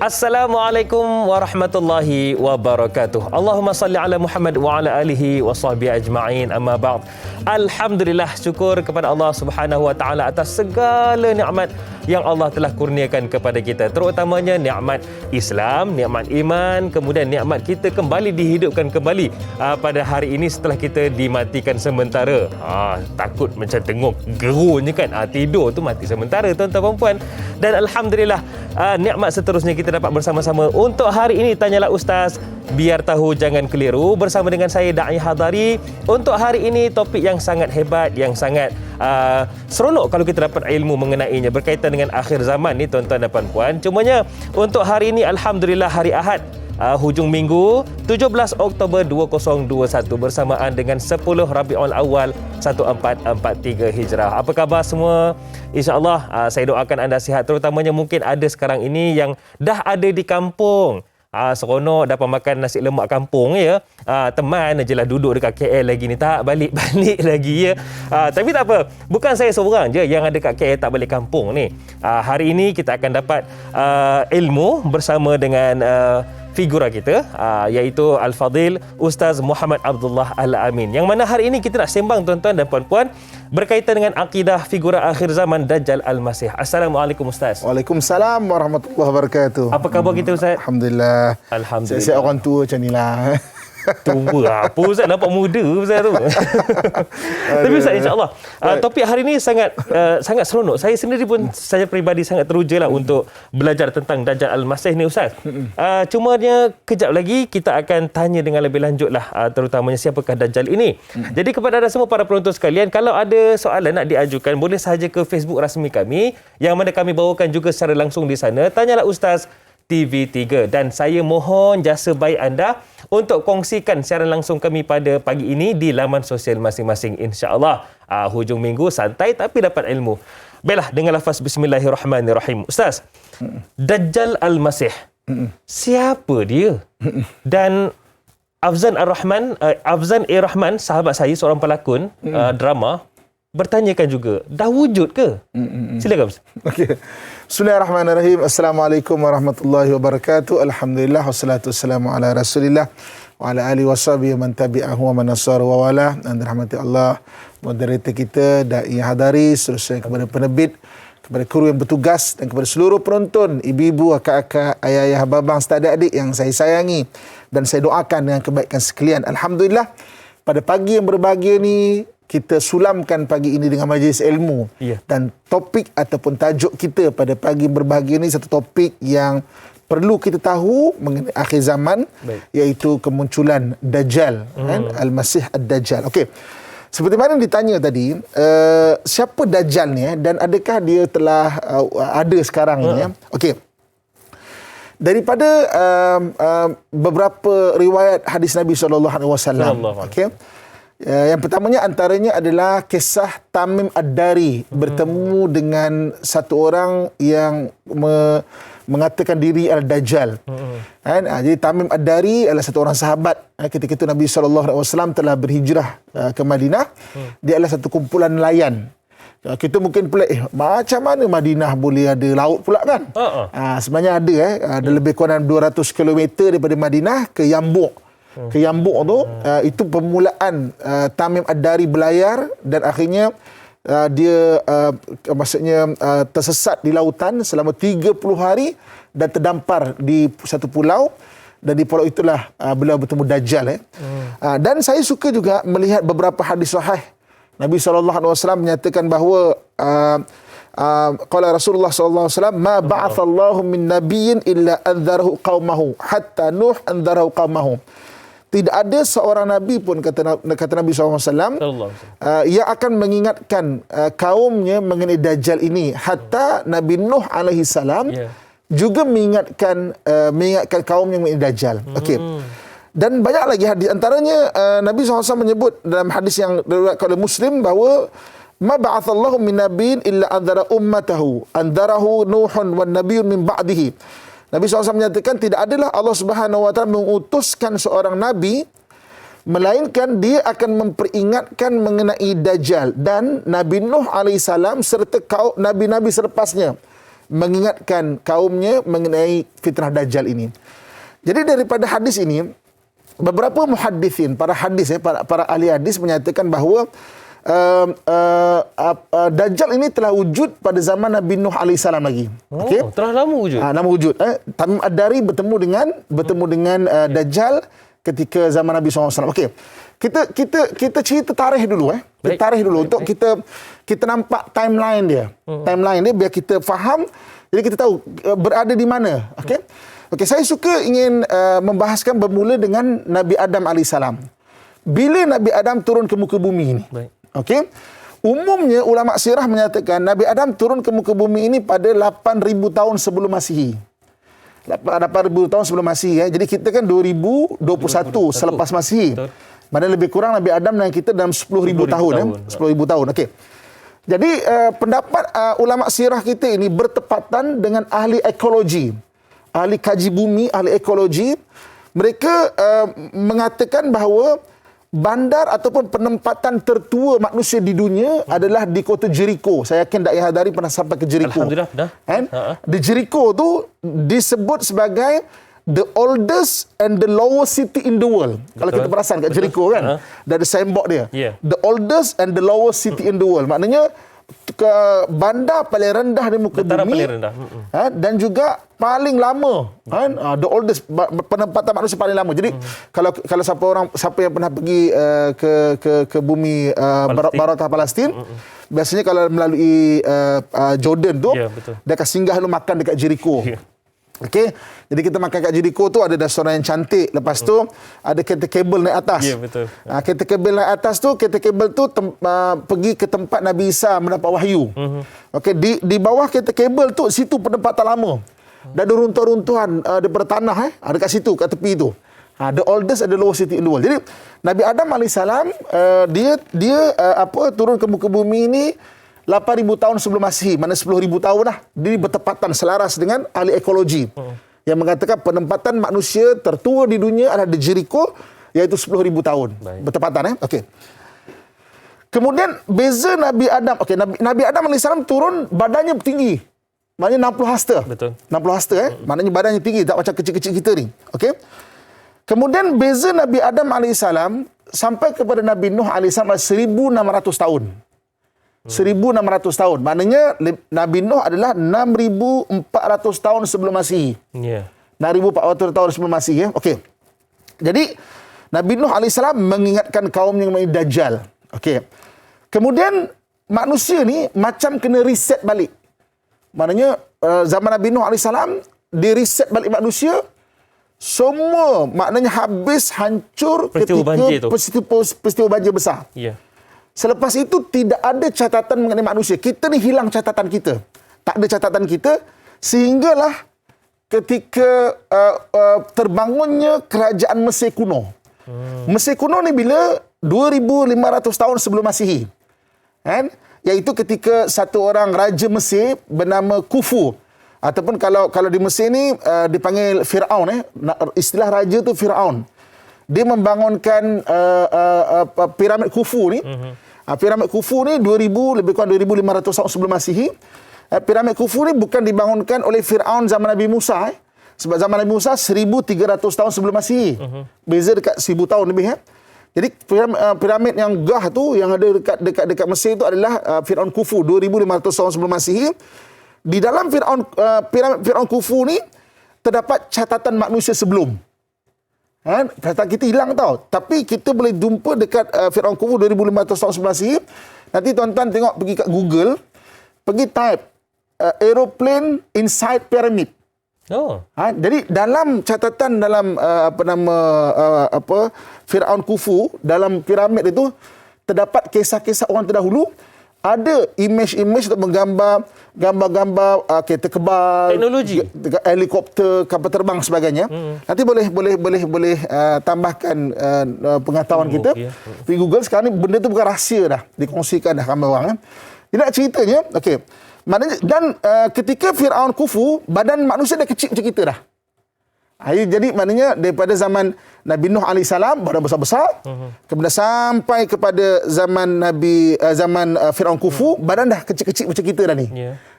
Assalamualaikum warahmatullahi wabarakatuh. Allahumma salli ala Muhammad wa ala alihi wa sahbihi ajma'in. Amma ba'd. Alhamdulillah, syukur kepada Allah Subhanahu wa taala atas segala nikmat yang Allah telah kurniakan kepada kita, terutamanya nikmat Islam, nikmat iman, kemudian nikmat kita kembali dihidupkan kembali pada hari ini setelah kita dimatikan sementara. Takut macam tengok gerunnya kan, tidur tu mati sementara, tuan-tuan dan puan. Dan alhamdulillah, nikmat seterusnya kita dapat bersama-sama. Untuk hari ini, Tanyalah Ustaz, biar tahu jangan keliru, bersama dengan saya Da'i Hadari. Untuk hari ini topik yang sangat hebat, yang sangat seronok kalau kita dapat ilmu mengenainya, berkaitan dengan akhir zaman ni, tuan-tuan dan puan-puan. Cumanya untuk hari ini alhamdulillah hari Ahad, hujung minggu 17 Oktober 2021 bersamaan dengan 10 Rabiul Awal 1443 Hijrah. Apa khabar semua? InsyaAllah saya doakan anda sihat, terutamanya mungkin ada sekarang ini yang dah ada di kampung. Seronok dapat makan nasi lemak kampung ya. Teman je lah duduk dekat KL lagi ni, tak balik-balik lagi ya. Tapi tak apa, bukan saya seorang je yang ada kat KL tak balik kampung ni. Hari ini kita akan dapat ilmu bersama dengan figura kita, iaitu Al-Fadil Ustaz Muhammad Abdullah Al-Amin, yang mana hari ini kita nak sembang, tuan-tuan dan puan-puan, berkaitan dengan akidah figura akhir zaman Dajjal Al-Masih. Assalamualaikum Ustaz. Waalaikumsalam warahmatullahi wabarakatuh. Apa khabar kita Ustaz? Alhamdulillah. Alhamdulillah. Saya orang tua macam ni lah. Tua apa Ustaz, nampak muda Ustaz tu. Tapi Ustaz, insyaAllah topik hari ini sangat seronok. Saya sendiri pun, saya peribadi sangat teruja lah untuk belajar tentang Dajjal Al-Masih ni Ustaz. Cumanya kejap lagi kita akan tanya dengan lebih lanjut lah, terutamanya siapakah Dajjal ini. Jadi kepada anda semua para penonton sekalian, kalau ada soalan nak diajukan, boleh sahaja ke Facebook rasmi kami, yang mana kami bawakan juga secara langsung di sana, Tanyalah Ustaz TV3. Dan saya mohon jasa baik anda untuk kongsikan siaran langsung kami pada pagi ini di laman sosial masing-masing, insya-Allah. Hujung minggu santai tapi dapat ilmu. Baiklah, dengan lafaz bismillahirrahmanirrahim. Ustaz, Dajjal Al-Masih, siapa dia? Dan Afzan Ar-Rahman, sahabat saya, seorang pelakon drama, bertanyakan juga, dah wujud ke? Silakan Ustaz. Okey. Bismillahirrahmanirrahim. Assalamualaikum warahmatullahi wabarakatuh. Alhamdulillah wassalatu wassalamu ala Rasulillah wa ala alihi washabihi man tabi'ahu wa man nasara wa wala. Dan rahmati Allah, moderator kita Da'i Hadari, seterusnya kepada penerbit, kepada kru yang bertugas, dan kepada seluruh penonton, ibu-ibu, akak-akak, ayah-ayah, abang, ustaz, adik-adik yang saya sayangi dan saya doakan dengan kebaikan sekalian. Alhamdulillah, pada pagi yang berbahagia ni, kita sulamkan pagi ini dengan majlis ilmu. Dan topik ataupun tajuk kita pada pagi berbahagia ini satu topik yang perlu kita tahu mengenai akhir zaman. Iaitu kemunculan Dajjal, Al-Masih Ad-Dajjal. Okey. Seperti mana ditanya tadi, siapa Dajjal ni dan adakah dia telah ada sekarang ni? Okey. Daripada beberapa riwayat hadis Nabi SAW. Okey. Yang pertamanya antaranya adalah kisah Tamim Ad-Dari bertemu dengan satu orang yang mengatakan diri Al-Dajjal. Jadi Tamim Ad-Dari adalah satu orang sahabat. Ketika itu Nabi SAW telah berhijrah ke Madinah. Dia adalah satu kumpulan nelayan. Kita mungkin pelik, macam mana Madinah boleh ada laut pula kan? Sebenarnya ada. Ada lebih kurang 200 km daripada Madinah ke Yambuk. Ke Yambuk tu, itu permulaan Tamim Ad-Dari berlayar, dan akhirnya dia maksudnya tersesat di lautan selama 30 hari dan terdampar di satu pulau, dan di pulau itulah beliau bertemu Dajjal. Dan saya suka juga melihat beberapa hadis sahih. Nabi SAW menyatakan bahawa qala Rasulullah SAW, ma ba'athallahu min nabiyyin illa anzarahu qaumahu hatta Nuh anzarahu qaumahu. Tidak ada seorang Nabi pun, kata Nabi SAW, yang akan mengingatkan kaumnya mengenai Dajjal ini. Hatta Nabi Nuh alaihi salam juga mengingatkan kaumnya mengenai Dajjal. Okey. Dan banyak lagi hadis. Antaranya Nabi SAW menyebut dalam hadis yang diriwayatkan oleh Muslim bahawa ma ba'athallahu min nabiyyin illa anzara ummatahu anzarahu Nuhun wan nabiyyun min ba'dihi. Nabi SAW menyatakan tidak adalah Allah Subhanahu Wa Taala mengutuskan seorang Nabi melainkan dia akan memperingatkan mengenai Dajjal dan Nabi Nuh alaihissalam serta kaum nabi-nabi selepasnya. mengingatkan kaumnya mengenai fitnah Dajjal ini. Jadi daripada hadis ini, beberapa muhaddithin, para hadis para ahli hadis menyatakan bahawa Dajjal ini telah wujud pada zaman Nabi Nuh alaihissalam lagi. Okay? Telah lama wujud. Lama wujud. Tamim Ad-Dari bertemu dengan Dajjal ketika zaman Nabi SAW. Okey. Kita cerita tarikh dulu Kita tarikh dulu untuk kita nampak timeline dia. Timeline dia biar kita faham, jadi kita tahu berada di mana. Okey. Okey, saya suka ingin membahaskan bermula dengan Nabi Adam alaihissalam. Bila Nabi Adam turun ke muka bumi ini. Baik. Okey. Umumnya ulama sirah menyatakan Nabi Adam turun ke muka bumi ini pada 8,000 tahun sebelum Masihi. 8,000 tahun sebelum Masihi. Jadi kita kan 2021 selepas Masihi. Mana lebih kurang Nabi Adam dan kita dalam 10,000 tahun. 10,000 tahun. Okey. Jadi pendapat ulama sirah kita ini bertepatan dengan ahli ekologi. Ahli kaji bumi, ahli ekologi. Mereka mengatakan bahawa bandar ataupun penempatan tertua manusia di dunia adalah di kota Jericho. Saya yakin Dai Hadari pernah sampai ke Jericho. Alhamdulillah pernah. Di Jericho tu disebut sebagai the oldest and the lowest city in the world. Betul. Kalau kita perasan kat Jericho kan, ada signboard dia. Yeah. The oldest and the lowest city in the world. Maknanya ke bandar paling rendah di muka bumi dan juga paling lama the oldest penempatan manusia paling lama. Jadi kalau siapa yang pernah pergi ke bumi Baratah Palestin, biasanya kalau melalui Jordan tu, dia akan singgah lalu makan dekat Jericho. Okey, jadi kita makan kat Jericho tu ada restoran yang cantik. Lepas tu ada kereta kabel naik atas. Ya, betul. Kereta kabel naik atas tu, kereta kabel tu pergi ke tempat Nabi Isa mendapat wahyu. Okey, di bawah kereta kabel tu situ penempatan lama. Dah ada runtuhan-runtuhan daripada tanah ada kat situ, kat tepi tu. The oldest and the lowest city in the world. Jadi Nabi Adam alaihissalam dia turun ke muka bumi ini 8,000 tahun sebelum Masihi, mana 10,000 tahun dah. Dia bertepatan selaras dengan ahli ekologi yang mengatakan penempatan manusia tertua di dunia adalah di Jericho, iaitu 10,000 tahun. Baik. Bertepatan Okey. Kemudian beza Nabi Adam. Okey, Nabi Adam alaihissalam turun badannya tinggi. Maknanya 60 hasta. Betul. 60 hasta Maknanya badannya tinggi, tak macam kecil-kecil kita ni. Okey. Kemudian beza Nabi Adam alaihissalam sampai kepada Nabi Nuh alaihissalam 1,600 tahun. 1,600 tahun. Maknanya Nabi Nuh adalah 6,400 tahun sebelum Masihi. Ya. 6,400 tahun sebelum Masihi. Okey. Jadi Nabi Nuh alaihissalam mengingatkan kaumnya mengenai Dajjal. Okey. Kemudian manusia ni macam kena reset balik. Maknanya zaman Nabi Nuh alaihissalam di reset balik manusia. Semua maknanya habis, hancur peristiwa banjir besar. Ya. Selepas itu tidak ada catatan mengenai manusia. Kita ni hilang catatan kita. Tak ada catatan kita sehinggalah ketika terbangunnya kerajaan Mesir kuno. Mesir kuno ni bila 2,500 tahun sebelum Masihi. Iaitu ketika satu orang raja Mesir bernama Khufu. Ataupun kalau di Mesir ni dipanggil Firaun. Istilah raja tu Firaun. Dia membangunkan piramid Khufu ni. Piramid Khufu ni lebih kurang 2,500 tahun sebelum Masihi. Piramid Khufu ni bukan dibangunkan oleh Firaun zaman Nabi Musa. Sebab zaman Nabi Musa 1,300 tahun sebelum Masihi. Beza dekat 1,000 tahun lebih. Jadi piramid yang gah tu yang ada dekat Mesir tu adalah Firaun Khufu 2,500 tahun sebelum Masihi. Di dalam piramid Firaun Khufu ni terdapat catatan manusia sebelum. Catatan kita hilang tau. Tapi kita boleh jumpa dekat Firaun Khufu 2,500 tahun sebelum Masihi. Nanti tuan-tuan tengok pergi kat Google, pergi type aeroplane inside pyramid. Jadi dalam catatan dalam Firaun Khufu dalam piramid itu terdapat kisah-kisah orang terdahulu. Ada image-image untuk menggambar gambar-gambar kereta kebal, teknologi, helikopter, kapal terbang sebagainya. Nanti boleh tambahkan pengetahuan kita. Di Google sekarang ni benda tu bukan rahsia dah, dikongsikan dah ramai orang. Tidak ceritanya, okey. Maknanya dan ketika Firaun Khufu, badan manusia dah kecil macam kita dah. Jadi maknanya daripada zaman Nabi Nuh alaihissalam badan besar-besar, kemudian sampai kepada zaman Firaun Khufu, badan dah kecil-kecil macam kita dah ni.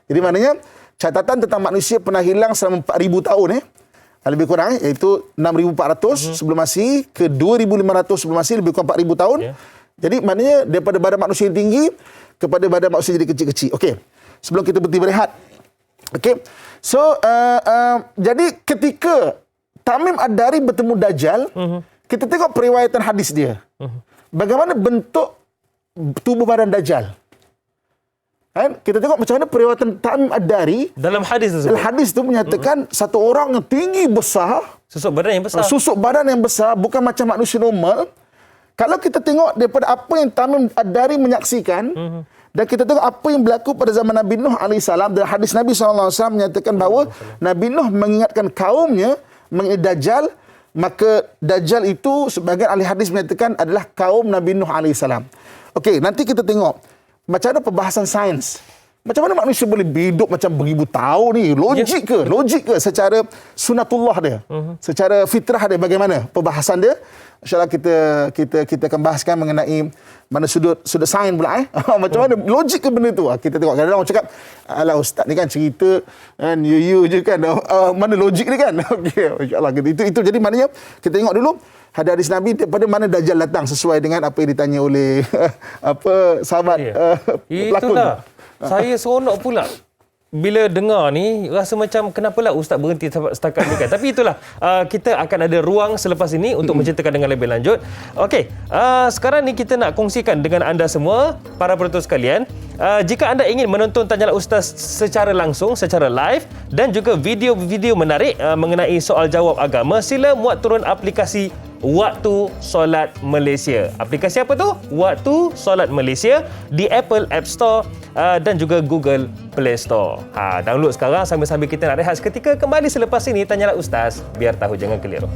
Jadi maknanya catatan tentang manusia pernah hilang selama 4,000 tahun lebih kurang iaitu 6,400 sebelum Masihi ke 2,500 sebelum Masihi, lebih kurang 4,000 tahun. Jadi maknanya daripada badan manusia yang tinggi kepada badan manusia jadi kecil-kecil. Okey. Sebelum kita berhenti berehat. Okey. So jadi ketika Tamim Ad-Dari bertemu Dajjal, kita tengok periwayatan hadis dia. Bagaimana bentuk tubuh badan Dajjal. Kan? Kita tengok macam mana periwayatan Tamim Ad-Dari dalam hadis tersebut. Dalam hadis itu menyatakan satu orang yang tinggi besar, susuk badan yang besar. Susuk badan yang besar, bukan macam manusia normal. Kalau kita tengok daripada apa yang Tamim Ad-Dari menyaksikan, dan kita tengok apa yang berlaku pada zaman Nabi Nuh AS, dan hadis Nabi SAW menyatakan bahawa Nabi Nuh mengingatkan kaumnya mengenai Dajjal, maka Dajjal itu sebagian ahli hadis menyatakan adalah kaum Nabi Nuh AS. Okey, nanti kita tengok macam mana perbahasan sains. Macam mana manusia boleh hidup macam beribu tahun ni? Logik ke? Logik ke secara sunatullah dia? Secara fitrah dia bagaimana? Perbahasan dia. InsyaAllah kita akan bahaskan mengenai mana sudut sains pula. Macam mana logik ke benda tu? Kita tengok kadang-kadang orang cakap, alah ustaz ni kan cerita kan you je kan. Mana logik ni kan? Okey, insya-Allah itu jadi maknanya kita tengok dulu hadis Nabi daripada mana Dajjal datang sesuai dengan apa yang ditanya oleh sahabat pelakon. Itulah. Saya seronok pula bila dengar ni, rasa macam kenapalah ustaz berhenti setakat ni kan. Tapi itulah, kita akan ada ruang selepas ini untuk menceritakan dengan lebih lanjut. Okey, sekarang ni kita nak kongsikan dengan anda semua, para penonton sekalian, jika anda ingin menonton Tanyalah Ustaz secara langsung, secara live, dan juga video-video menarik mengenai soal jawab agama, sila muat turun aplikasi Waktu Solat Malaysia. Aplikasi apa tu? Waktu Solat Malaysia di Apple App Store dan juga Google Play Store. Download sekarang sambil-sambil kita nak rehat seketika. Kembali selepas ini Tanyalah Ustaz, biar tahu jangan keliru.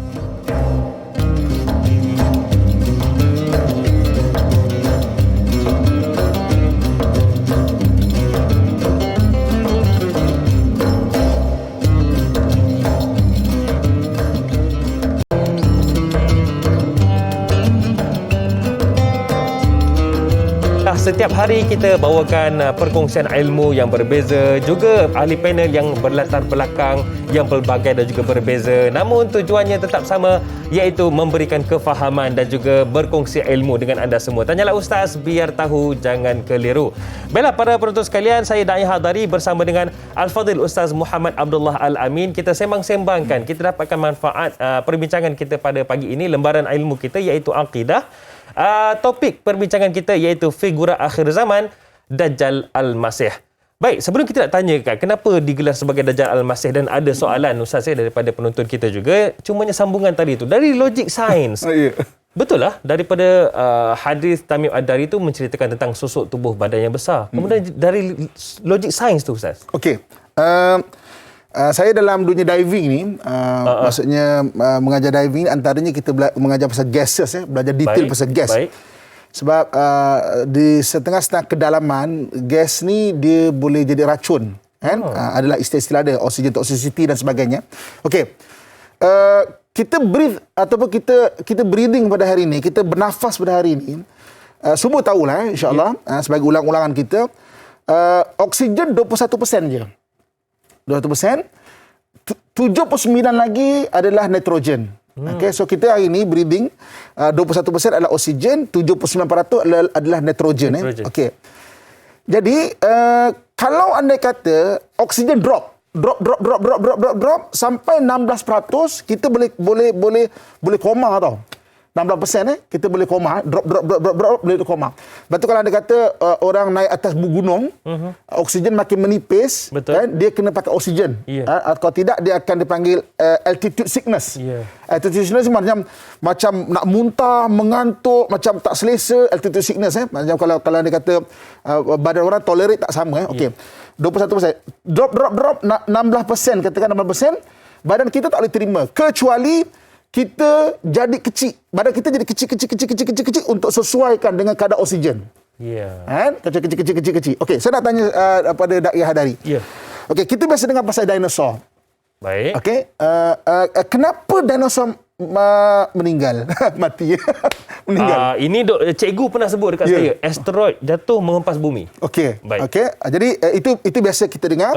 Setiap hari kita bawakan perkongsian ilmu yang berbeza, juga ahli panel yang berlatar belakang yang pelbagai dan juga berbeza. Namun tujuannya tetap sama, iaitu memberikan kefahaman dan juga berkongsi ilmu dengan anda semua. Tanyalah Ustaz, biar tahu jangan keliru. Baiklah para penonton sekalian, saya Da'i Hadari bersama dengan Al-Fadhil Ustaz Muhammad Abdullah Al-Amin. Kita sembang-sembangkan, kita dapatkan manfaat perbincangan kita pada pagi ini, lembaran ilmu kita iaitu Aqidah. Topik perbincangan kita iaitu figura akhir zaman, Dajjal Al-Masih. Baik, sebelum kita nak tanyakan kenapa digelar sebagai Dajjal Al-Masih, dan ada soalan Ustaz daripada penonton kita juga, cumanya sambungan tadi tu dari logik sains. Betul lah, daripada hadis Tamim Ad-Dari itu menceritakan tentang susuk tubuh badan yang besar. Kemudian dari logik sains tu Ustaz. Okey. Saya dalam dunia diving ni, maksudnya mengajar diving, antaranya kita mengajar pasal gases, belajar detail pasal gas. Sebab di setengah-setengah kedalaman, gas ni dia boleh jadi racun. Kan? Adalah istilah-istilah dia, oxygen toxicity dan sebagainya. Okey. Kita breathe ataupun kita breathing pada hari ini, kita bernafas pada hari ini, semua tahulah insya-Allah, sebagai ulang-ulangan kita, oksigen 21% je. 200%, 79 lagi adalah nitrogen. Okay, so kita hari ini breathing 21% adalah oksigen, 79% adalah nitrogen. Okay. Jadi kalau anda kata oksigen drop sampai 16%, kita boleh koma tau. 16% kita boleh koma, drop boleh koma. Betul kalau anda kata orang naik atas gunung, oksigen makin menipis, kan, dia kena pakai oksigen. Kalau tidak dia akan dipanggil altitude sickness. Altitude sickness macam nak muntah, mengantuk, macam tak selesa, altitude sickness. Macam kalau anda kata badan orang tolerate tak sama. Okey. 21%. Drop 16%, katakan 16%, badan kita tak boleh terima kecuali kita jadi kecil. Badan kita jadi kecil untuk sesuaikan dengan kadar oksigen. Kan? Kecil. Okey, saya nak tanya pada Da'i Hadari. Okey, kita biasa dengar pasal dinosaur. Baik. Okey, kenapa dinosaur meninggal. Mati. Meninggal. Ini cikgu pernah sebut dekat saya, asteroid jatuh menghempas bumi. Okey. Baik. Okey. Jadi itu biasa kita dengar.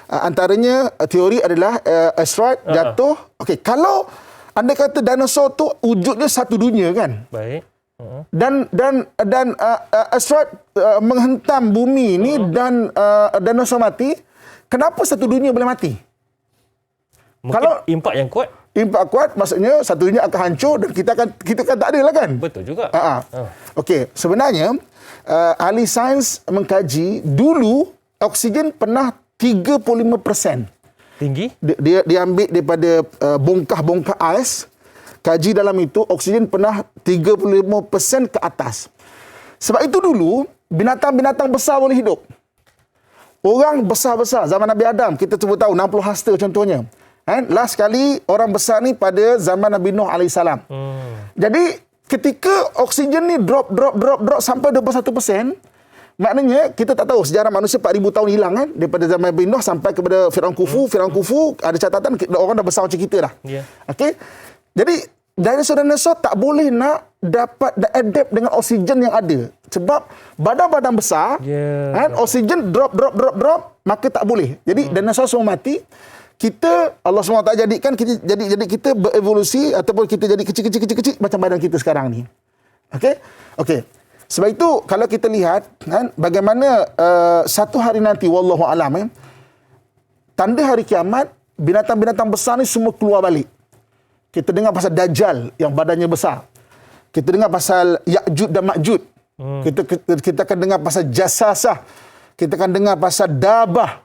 Antaranya teori adalah asteroid jatuh. Okey, kalau anda kata dinosaur tu wujudnya satu dunia kan? Baik. Dan asteroid menghentam bumi ni dan dinosaur mati. Kenapa satu dunia boleh mati? Mungkin Kalau impak yang kuat. Impak kuat maksudnya satu dunia akan hancur dan kita kan tak ada lah kan? Betul juga. Okey, sebenarnya ahli sains mengkaji dulu oksigen pernah 35%. Tinggi? Dia ambil daripada bongkah-bongkah ais. Kaji dalam itu oksigen pernah 35% ke atas. Sebab itu dulu binatang-binatang besar boleh hidup. Orang besar-besar zaman Nabi Adam kita cuba tahu 60 hasta contohnya. Last kali orang besar ni pada zaman Nabi Nuh AS. Jadi ketika oksigen ni drop sampai 21%, maknanya kita tak tahu sejarah manusia 4,000 tahun hilang kan, daripada zaman Nabi Nuh sampai kepada Firaun Khufu. Firaun Khufu ada catatan orang dah besar macam kita dah. Yeah. Okey. Jadi dinosaur tak boleh nak dapat adapt dengan oksigen yang ada. Sebab badan-badan besar, oksigen drop, maka tak boleh. Jadi dinosaur semua mati. Kita Allah SWT jadikan kita jadi kita berevolusi ataupun kita jadi kecil macam badan kita sekarang ni. Okey. Sebab itu kalau kita lihat kan bagaimana satu hari nanti wallahu alam tanda hari kiamat, binatang-binatang besar ni semua keluar balik. Kita dengar pasal Dajjal yang badannya besar. Kita dengar pasal Ya'jud dan Ma'jud. Kita akan dengar pasal Jasasah. Kita akan dengar pasal Dabah.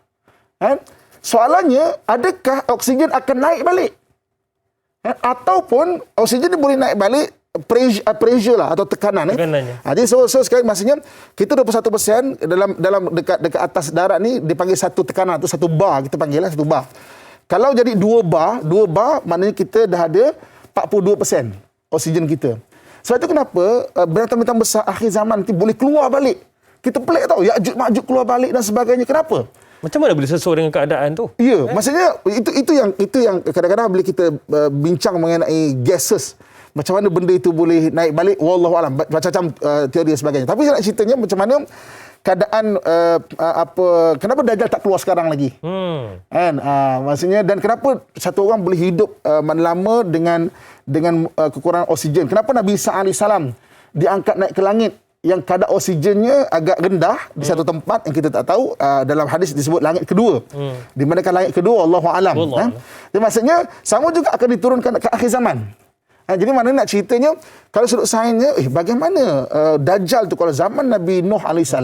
Kan? Soalannya, adakah oksigen akan naik balik? Ataupun oksigen ni boleh naik balik pressure lah atau tekanan. Tekanannya. Jadi so sekarang maksudnya kita 21% dalam dekat atas darat ni dipanggil satu tekanan atau satu bar, kita panggil lah satu bar. Kalau jadi dua bar maknanya kita dah ada 42% oksigen kita. Sebab itu kenapa binatang-binatang besar akhir zaman nanti boleh keluar balik. Kita pelik tahu, Ya'jud Ma'jud keluar balik dan sebagainya. Kenapa? Macam mana boleh sesuai dengan keadaan tu? Ya, maksudnya itu yang kadang-kadang bila kita bincang mengenai gases, macam mana benda itu boleh naik balik, wallahu alam, macam-macam teori dan sebagainya. Tapi saya nak ceritanya macam mana keadaan kenapa Dajjal tak keluar sekarang lagi? Kan? Maksudnya dan kenapa satu orang boleh hidup lama dengan kekurangan oksigen? Kenapa Nabi Isa AS diangkat naik ke langit yang kadar oksigennya agak rendah di satu tempat yang kita tak tahu, dalam hadis disebut langit kedua. Di manakah langit kedua? Allahu alam. Jadi maksudnya sama juga akan diturunkan ke akhir zaman. Jadi mana nak ceritanya kalau sudut sainsnya bagaimana Dajjal tu kalau zaman Nabi Nuh AS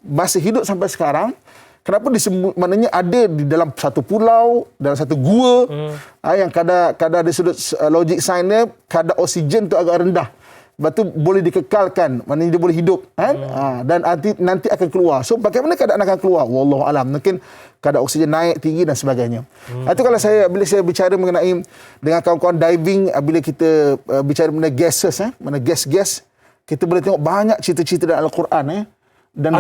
masih hidup sampai sekarang, kenapa disebut maknanya ada di dalam satu pulau, dalam satu gua, yang kadar dari sudut logik sainsnya kadar oksigen tu agak rendah. Lepas tu boleh dikekalkan, maknanya dia boleh hidup kan? Dan nanti akan keluar. So bagaimana keadaan akan keluar? Wallahu alam. Mungkin kadar oksigen naik tinggi dan sebagainya. Itu kalau bila saya bicara mengenai dengan kawan-kawan diving, bila kita bicara mengenai gases, mana gas, kita boleh tengok banyak cerita-cerita dalam Al-Quran dan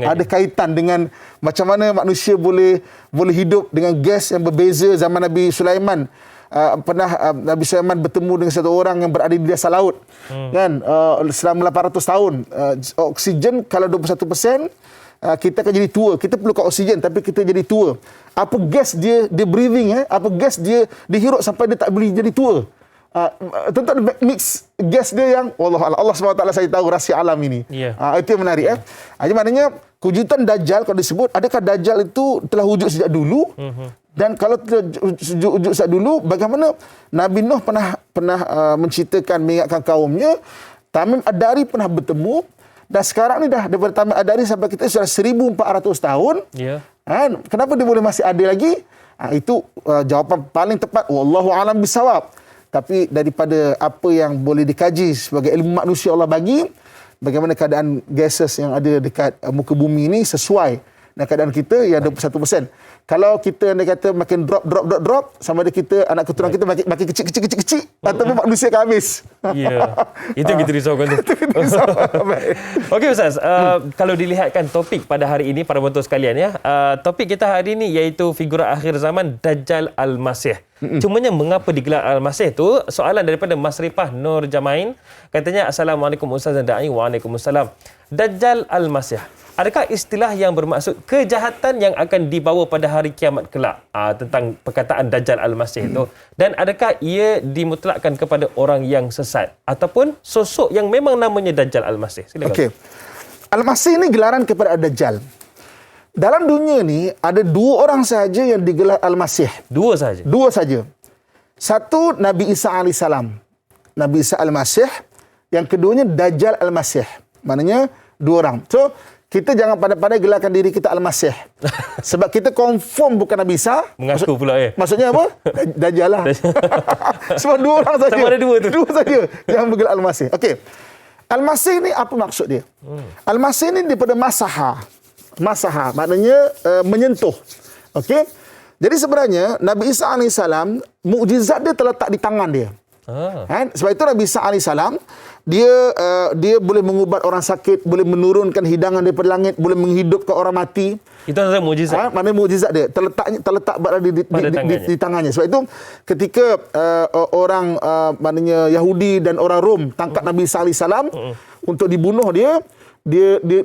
ada kaitan dengan macam mana manusia boleh hidup dengan gas yang berbeza. Zaman Nabi Sulaiman pernah Nabi Sulaiman bertemu dengan satu orang yang berada di dasar laut kan, selama 800 tahun. Oksigen kalau 21%, kita akan jadi tua. Kita perlukan oksigen tapi kita jadi tua. Apa gas dia breathing, apa gas dia dihirup sampai dia tak boleh jadi tua. Tentang mix gas dia yang Allah SWT saya tahu rahsia alam ini. Itu yang menarik. Jadi maknanya kewujudan Dajjal kalau disebut, adakah Dajjal itu telah wujud sejak dulu? Dan kalau wujud sejak dulu, bagaimana Nabi Nuh pernah menceritakan, mengingatkan kaumnya, Tamim Ad-Dari pernah bertemu, dan sekarang ni dah daripada Tamim Ad-Dari sampai kita sudah 1,400 tahun. Kenapa dia boleh masih ada lagi? Itu jawapan paling tepat, wallahu alam bisawab. Tapi daripada apa yang boleh dikaji sebagai ilmu manusia Allah bagi, bagaimana keadaan gases yang ada dekat muka bumi ini sesuai Dan keadaan kita yang 21%. Kalau kita dia kata makin drop, sama ada kita, anak keturunan kita makin kecil, ataupun manusia akan habis. Ya, itu yang kita risaukan tu. Okey Ustaz, kalau dilihatkan topik pada hari ini, para penonton sekalian ya, topik kita hari ini iaitu figura akhir zaman Dajjal Al-Masih. Cumanya mengapa digelar Al-Masih tu? Soalan daripada Masrifah Nur Jamain. Katanya, Assalamualaikum Ustaz dan Da'i. Waalaikumsalam. Dajjal Al-Masih, adakah istilah yang bermaksud kejahatan yang akan dibawa pada hari kiamat kelak? Tentang perkataan Dajjal Al-Masih itu. Dan adakah ia dimutlakkan kepada orang yang sesat? Ataupun sosok yang memang namanya Dajjal Al-Masih? Silakan. Okey. Al-Masih ini gelaran kepada Dajjal. Dalam dunia ni ada 2 orang sahaja yang digelar Al-Masih. 2 sahaja? 2 sahaja. Satu, Nabi Isa AS. Nabi Isa Al-Masih. Yang keduanya Dajjal Al-Masih. Maknanya 2 orang. So, kita jangan pandai-pandai gelarkan diri kita Al-Masih. Sebab kita confirm bukan Nabi Isa. Mengaku pula ya. Maksudnya apa? Dajjal lah. Sebab 2 orang saja. Sama ada 2 tu. 2 saja yang bergelar Al-Masih. Okey. Al-Masih ni apa maksud dia? Al-Masih ni daripada masaha. Masaha maknanya menyentuh. Okey. Jadi sebenarnya Nabi Isa AS, mukjizat dia terletak di tangan dia. Kan? Sebab itu Nabi Isa AS dia boleh mengubat orang sakit, boleh menurunkan hidangan daripada langit, boleh menghidupkan orang mati. Itu adalah mukjizat. Maknanya mukjizat dia terletak berada di tangannya. Sebab itu ketika orang maknanya Yahudi dan orang Rom tangkap Nabi Isa AS untuk dibunuh dia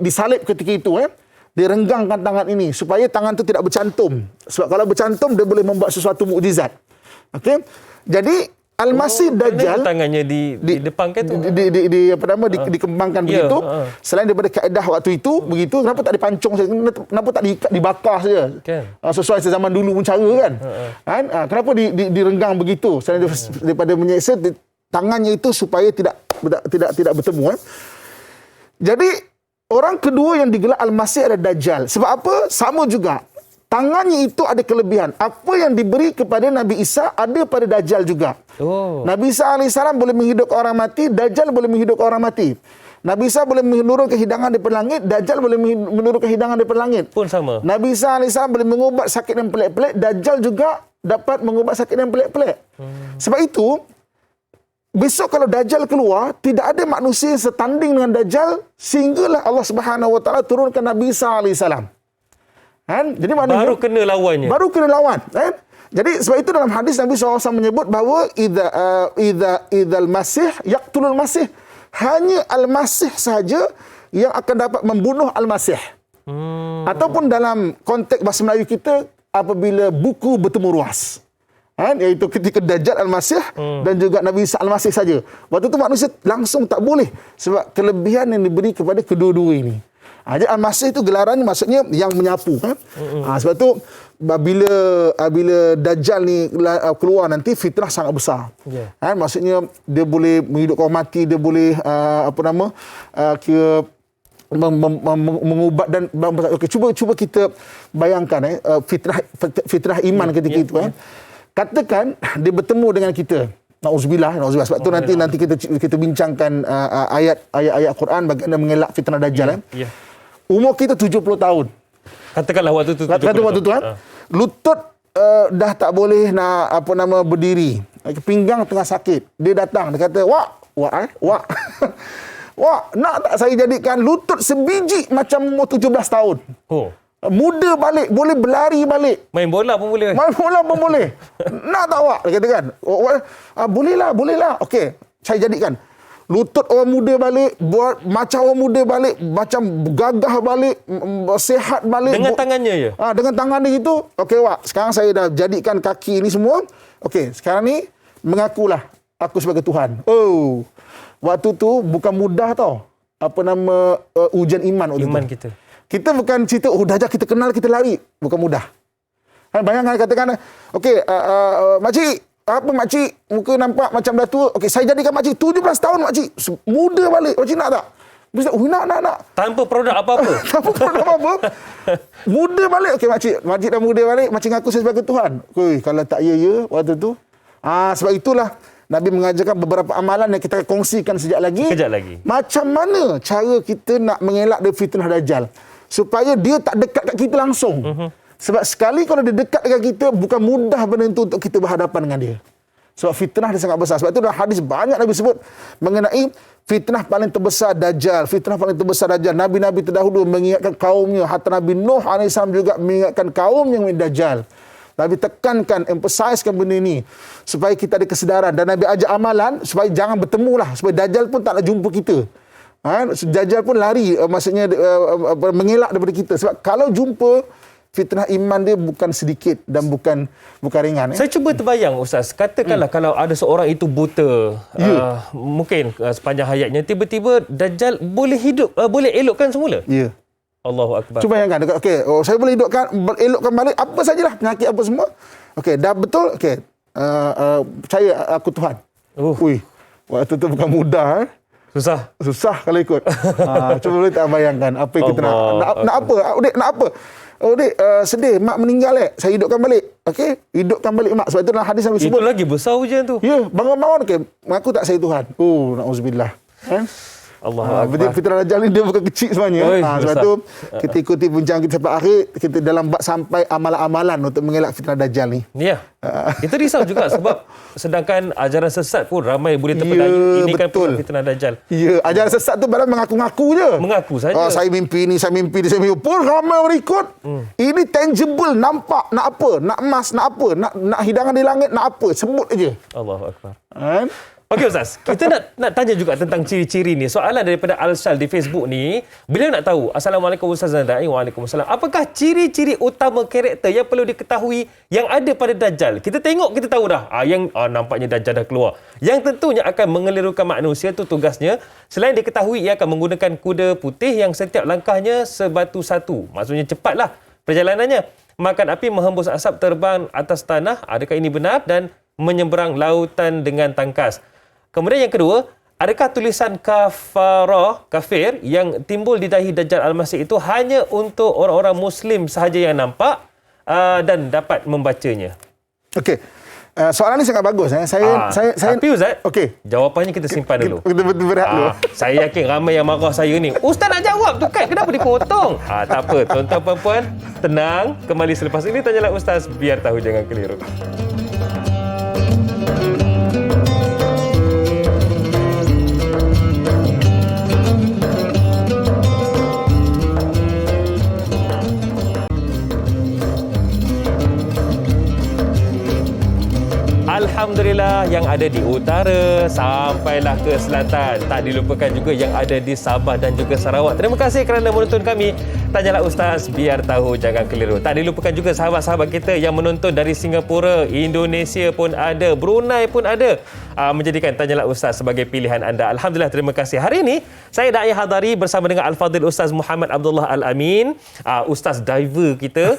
disalib ketika itu dia renggangkan tangan ini supaya tangan itu tidak bercantum. Sebab kalau bercantum dia boleh membuat sesuatu mukjizat. Okey. Jadi Al-Masih Dajjal tangannya di depan ke tu? Dikembangkan begitu. Selain daripada kaedah waktu itu begitu, kenapa tak dipancung saja? Kenapa tak dibakar saja? Sesuai sezaman dulu pun cara kan? Kenapa direnggang begitu? Selain daripada menyeksa tangannya itu supaya tidak bertemu. Jadi orang kedua yang digelar Al-Masih adalah Dajjal. Sebab apa? Sama juga. Tangannya itu ada kelebihan. Apa yang diberi kepada Nabi Isa ada pada Dajjal juga. Nabi Isa AS boleh menghidupkan orang mati, Dajjal boleh menghidupkan orang mati. Nabi Isa boleh menurunkan hidangan daripada langit, Dajjal boleh menurunkan hidangan daripada langit. Pun sama. Nabi Isa AS boleh mengubat sakit yang pelik-pelik, Dajjal juga dapat mengubat sakit yang pelik-pelik. Sebab itu, besok kalau Dajjal keluar, tidak ada manusia yang setanding dengan Dajjal sehinggalah Allah Subhanahu Wa Taala turunkan Nabi Isa AS. Jadi baru kena lawannya. Baru kena lawan. Jadi sebab itu dalam hadis Nabi SAW menyebut bahawa idzal masih yaqtulul masih. Hanya Al-Masih sahaja yang akan dapat membunuh Al-Masih. Ataupun dalam konteks bahasa Melayu kita, apabila buku bertemu ruas. Iaitu ketika Dajjal Al-Masih dan juga Nabi Isa Al-Masih saja. Waktu itu manusia langsung tak boleh. Sebab kelebihan yang diberi kepada kedua-dua ini. Jadi Al-Masih itu gelarannya maksudnya yang menyapu. Sebab itu bila Dajjal ni keluar nanti, fitnah sangat besar. Maksudnya dia boleh menghidupkan orang mati, dia boleh mengubat dan cuba kita bayangkan fitnah iman ketika itu. Katakan dia bertemu dengan kita. Nauzubillah. Sebab tu nanti kita bincangkan ayat-ayat Quran bagaimana mengelak fitnah Dajjal. Umur kita 70 tahun. Katakanlah waktu tu. Lutut dah tak boleh nak berdiri. Pinggang tengah sakit. Dia datang, dia kata, "Wak, nak tak saya jadikan lutut sebiji macam umur 17 tahun?" Muda balik, boleh berlari balik. Main bola pun boleh. Nak tak awak? Dia katakan. Bolehlah. Okey, saya jadikan. Lutut orang muda balik, buat macam orang muda balik, macam gagah balik, sehat balik. Dengan tangannya je? Dengan tangan dia gitu. Okey, Wak, sekarang saya dah jadikan kaki ini semua. Okey, sekarang ni mengakulah aku sebagai Tuhan. Waktu tu bukan mudah tau. Ujian iman waktu iman tu. kita bukan cerita, Dajjal kita kenal, kita lari. Bukan mudah. Bayangkan katakan, okey, makcik, apa makcik, muka nampak macam dah tua. Okey, saya jadikan makcik 17 tahun makcik. Muda balik. Makcik nak tak? Nak. Tanpa produk apa-apa. Muda balik. Okey, makcik dah muda balik. Makcik ngaku saya sebagai Tuhan. Kalau tak ya waktu tu. Sebab itulah Nabi mengajarkan beberapa amalan yang kita kongsikan sekejap lagi. Macam mana cara kita nak mengelak dari fitnah Dajjal. supaya dia tak dekat kat kita langsung. Sebab sekali kalau dia dekat dengan kita, bukan mudah benda itu untuk kita berhadapan dengan dia. Sebab fitnah dia sangat besar. Sebab itu dalam hadis banyak Nabi sebut mengenai fitnah paling terbesar Dajjal. Fitnah paling terbesar Dajjal. Nabi-Nabi terdahulu mengingatkan kaumnya. Hatta Nabi Nuh AS juga mengingatkan kaum yang Dajjal. Nabi tekankan, emphasizekan benda ini supaya kita ada kesedaran. Dan Nabi ajak amalan supaya jangan bertemu lah. Supaya Dajjal pun tak nak jumpa kita. Dajjal pun lari, maksudnya mengelak daripada kita. Sebab kalau jumpa, fitnah iman dia bukan sedikit dan bukan ringan. Saya cuba terbayang Ustaz, katakanlah kalau ada seorang itu buta, mungkin sepanjang hayatnya, tiba-tiba Dajjal boleh hidup, boleh elokkan semula. Ya. Allahu Akbar. Cuba bayangkan, okey, saya boleh elokkan balik apa sajalah penyakit apa semua. Okey, dah betul, okey. Percaya aku Tuhan. Ui, waktu tu bukan mudah. Susah kalau ikut. Cuba boleh tak bayangkan apa yang kita nak apa? Adik nak apa? Dek, sedih, mak meninggal saya hidupkan balik. Okey, hidupkan balik mak. Sebab itu dalam hadis Nabi sebut. Itu lagi besar hujan tu. Ya, bangun-bangun okey. Mengaku tak saya Tuhan. Na'udzubillah. Allahu Akbar. Fitnah Dajjal ni dia bukan kecil sebenarnya. Sebab tu kita ikuti bincang kita sampai akhir, kita dalam bab sampai amalan-amalan untuk mengelak fitnah Dajjal ni. Ya. Kita risau juga sebab sedangkan ajaran sesat pun ramai boleh terpedaya. Ini betul. Kan fitnah Dajjal. Ya, ajaran sesat tu baru mengaku-ngaku je. Mengaku saja. Saya mimpi ni, saya mimpi ni, saya mimpi pun ramai orang ikut. Ini tangible, nampak, nak apa? Nak emas, nak apa? Nak hidangan di langit, nak apa? Sebut aja. Allahu Akbar. Okey Ustaz, kita nak tanya juga tentang ciri-ciri ni. Soalan daripada Al-Shal di Facebook ni, beliau nak tahu, Assalamualaikum Ustaz Zadai. Waalaikumsalam. Apakah ciri-ciri utama karakter yang perlu diketahui yang ada pada Dajjal? Kita tengok, kita tahu dah. Nampaknya Dajjal dah keluar. Yang tentunya akan mengelirukan manusia, tu tugasnya. Selain diketahui, ia akan menggunakan kuda putih yang setiap langkahnya sebatu satu. Maksudnya cepatlah perjalanannya. Makan api, menghembus asap, terbang atas tanah. Adakah ini benar? Dan menyeberang lautan dengan tangkas. Kemudian yang kedua, adakah tulisan kafir yang timbul di dahi Dajjal Al-Masih itu hanya untuk orang-orang Muslim sahaja yang nampak dan dapat membacanya? Okey. Soalan ni sangat bagus. Saya tapi Ustaz, okey. Jawapannya kita simpan dulu. Kita berehat dulu. Saya yakin ramai yang marah saya ni. Ustaz nak jawab tu kan, kenapa dipotong? Tak apa, tuan-tuan puan-puan, tenang. Kembali selepas ini tanyalah Ustaz, biar tahu jangan keliru. Alhamdulillah, yang ada di utara sampailah ke selatan. Tak dilupakan juga yang ada di Sabah dan juga Sarawak. Terima kasih kerana menonton kami. Tanyalah Ustaz, biar tahu jangan keliru. Tak dilupakan juga sahabat-sahabat kita yang menonton dari Singapura, Indonesia pun ada, Brunei pun ada. Menjadikan Tanyalah Ustaz sebagai pilihan anda. Alhamdulillah, terima kasih. Hari ini saya Da'i Hadari bersama dengan Al-Fadhil Ustaz Muhammad Abdullah Al-Amin, Ustaz diver kita.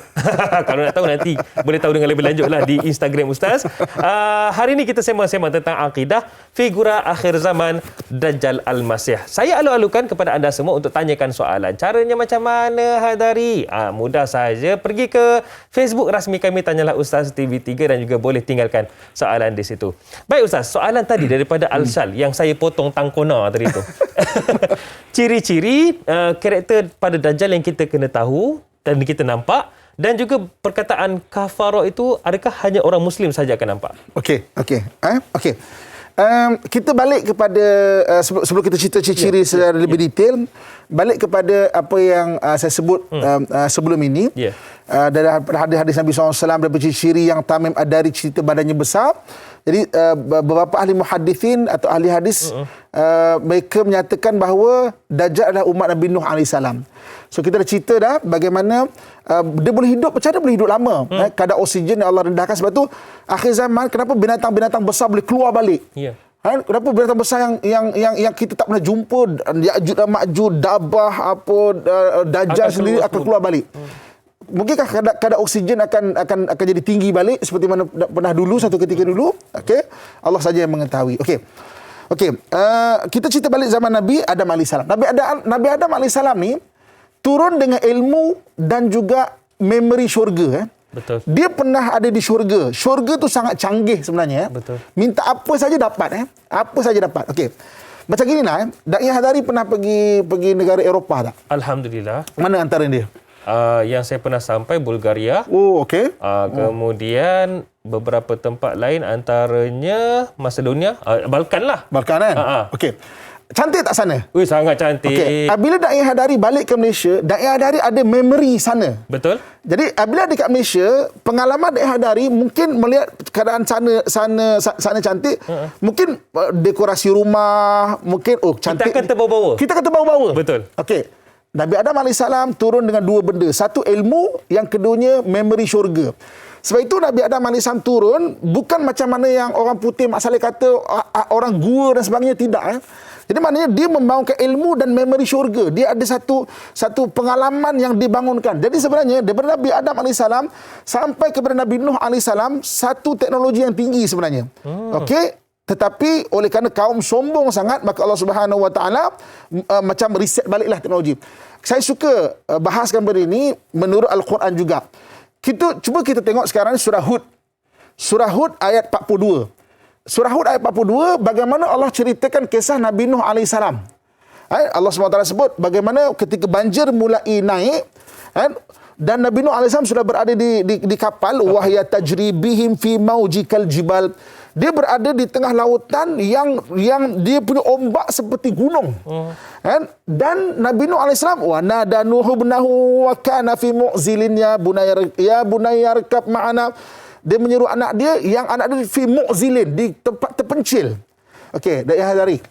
Kalau nak tahu nanti boleh tahu dengan lebih lanjut lah di Instagram Ustaz. Hari ini kita sembang-sembang tentang akidah figura akhir zaman Dajjal Al-Masih. Saya alu-alukan kepada anda semua untuk tanyakan soalan. Caranya macam mana, Hadari? Mudah saja. Pergi ke Facebook rasmi kami Tanyalah Ustaz TV3 dan juga boleh tinggalkan soalan di situ. Baik Ustaz, soalan tadi daripada Al-Shal yang saya potong tangkona tadi tu. Ciri-ciri karakter pada Dajjal yang kita kena tahu dan kita nampak. Dan juga perkataan kafarah itu, adakah hanya orang Muslim saja akan nampak? Okey. Kita balik kepada sebelum kita cerita ciri-ciri secara lebih detail, balik kepada apa yang saya sebut sebelum ini. Dari hadis Nabi SAW, daripada ciri-ciri yang Tamim Ad-Dari cerita badannya besar. Jadi beberapa ahli muhaddithin atau ahli hadis mereka menyatakan bahawa Dajjal adalah umat Nabi Nuh AS. So kita dah cerita dah bagaimana dia boleh hidup, macam mana boleh hidup lama. Kadar oksigen yang Allah rendahkan. Sebab tu akhir zaman kenapa binatang-binatang besar boleh keluar balik. Kenapa binatang besar yang kita tak pernah jumpa, Ya'juj dan Ma'juj, Dabah, Dajjal sendiri akan keluar balik. Mungkinkah kadar oksigen akan jadi tinggi balik seperti mana pernah dulu satu ketika dulu? Okey, Allah saja yang mengetahui. Okey, kita cerita balik zaman Nabi Adam alaihissalam. Nabi Adam alaihissalam ni turun dengan ilmu dan juga memori syurga. Betul. Dia pernah ada di syurga. Syurga tu sangat canggih sebenarnya. Betul. Minta apa saja dapat. Apa saja dapat. Okey. Macam gini lah, Dai Hadari pernah pergi negara Eropah tak? Alhamdulillah. Mana antara dia? Yang saya pernah sampai Bulgaria. Oh, okey. Kemudian beberapa tempat lain antaranya Macedonia, Balkan lah. Balkan kan? Okey. Cantik tak sana? Ui, sangat cantik. Okey. Bila Dai Hadari balik ke Malaysia, Dai Hadari ada memory sana. Betul. Jadi bila dekat Malaysia, pengalaman Dai Hadari mungkin melihat keadaan sana cantik, mungkin dekorasi rumah, mungkin cantik. Kita akan terbawa-bawa. Kita akan terbawa-bawa. Betul. Okey. Nabi Adam AS turun dengan dua benda. Satu ilmu, yang keduanya memory syurga. Sebab itu Nabi Adam AS turun bukan macam mana yang orang putih Mak Saleh kata orang gua dan sebagainya, tidak. Jadi maknanya dia membangunkan ilmu dan memori syurga. Dia ada satu pengalaman yang dibangunkan. Jadi sebenarnya daripada Nabi Adam AS sampai kepada Nabi Nuh AS, satu teknologi yang tinggi sebenarnya. Okey. Tetapi oleh kerana kaum sombong sangat, maka Allah Subhanahu Wa Taala macam reset baliklah teknologi. Saya suka bahaskan benda ini menurut Al-Quran juga. Cuba kita tengok sekarang surah Hud. Surah Hud ayat 42. Surah Hud ayat 42, bagaimana Allah ceritakan kisah Nabi Nuh AS. Allah SWT sebut bagaimana ketika banjir mulai naik, dan Nabi Nuh AS sudah berada di kapal, wahya tajri bihim fi maujikal jibal. Dia berada di tengah lautan yang dia punya ombak seperti gunung. Dan Nabi Nuh AS, wa nada Nuhu ibnahu wa kana fi mu'zilin ya bunayya arkab ma'ana. Dia menyeru anak dia yang anak dia fi mu'zilin, di tempat terpencil. Okey, Dai Hadari.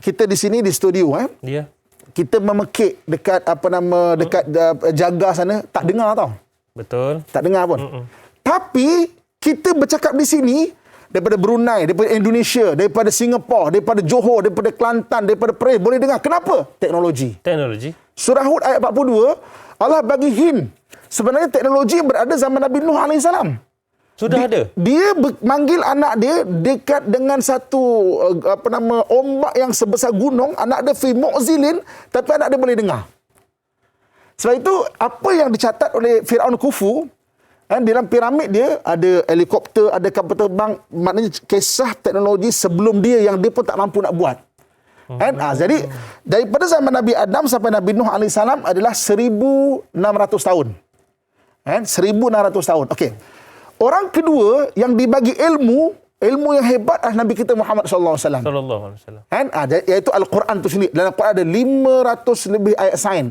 Kita di sini di studio Ya. Kita memekik dekat dekat jaga sana, tak dengar tau. Betul. Tak dengar pun. Tapi kita bercakap di sini daripada Brunei, daripada Indonesia, daripada Singapura, daripada Johor, daripada Kelantan, daripada Perlis, boleh dengar. Kenapa? Teknologi. Surah Hud ayat 42, Allah bagi hint. Sebenarnya teknologi berada zaman Nabi Nuh AS. Sudah ada. Dia manggil anak dia dekat dengan satu ombak yang sebesar gunung. Anak dia fi mu'zilin, tapi anak dia boleh dengar. Sebab itu apa yang dicatat oleh Firaun Khufu, dalam piramid dia ada helikopter, ada kapal terbang, maknanya kisah teknologi sebelum dia yang dia pun tak mampu nak buat. Jadi daripada zaman Nabi Adam sampai Nabi Nuh AS adalah 1,600 tahun. 1,600 tahun. Okey. Orang kedua yang dibagi ilmu yang hebat adalah Nabi kita Muhammad sallallahu alaihi wasallam. Iaitu Al-Quran tu sendiri. Dalam Al-Quran ada 500 lebih ayat sains.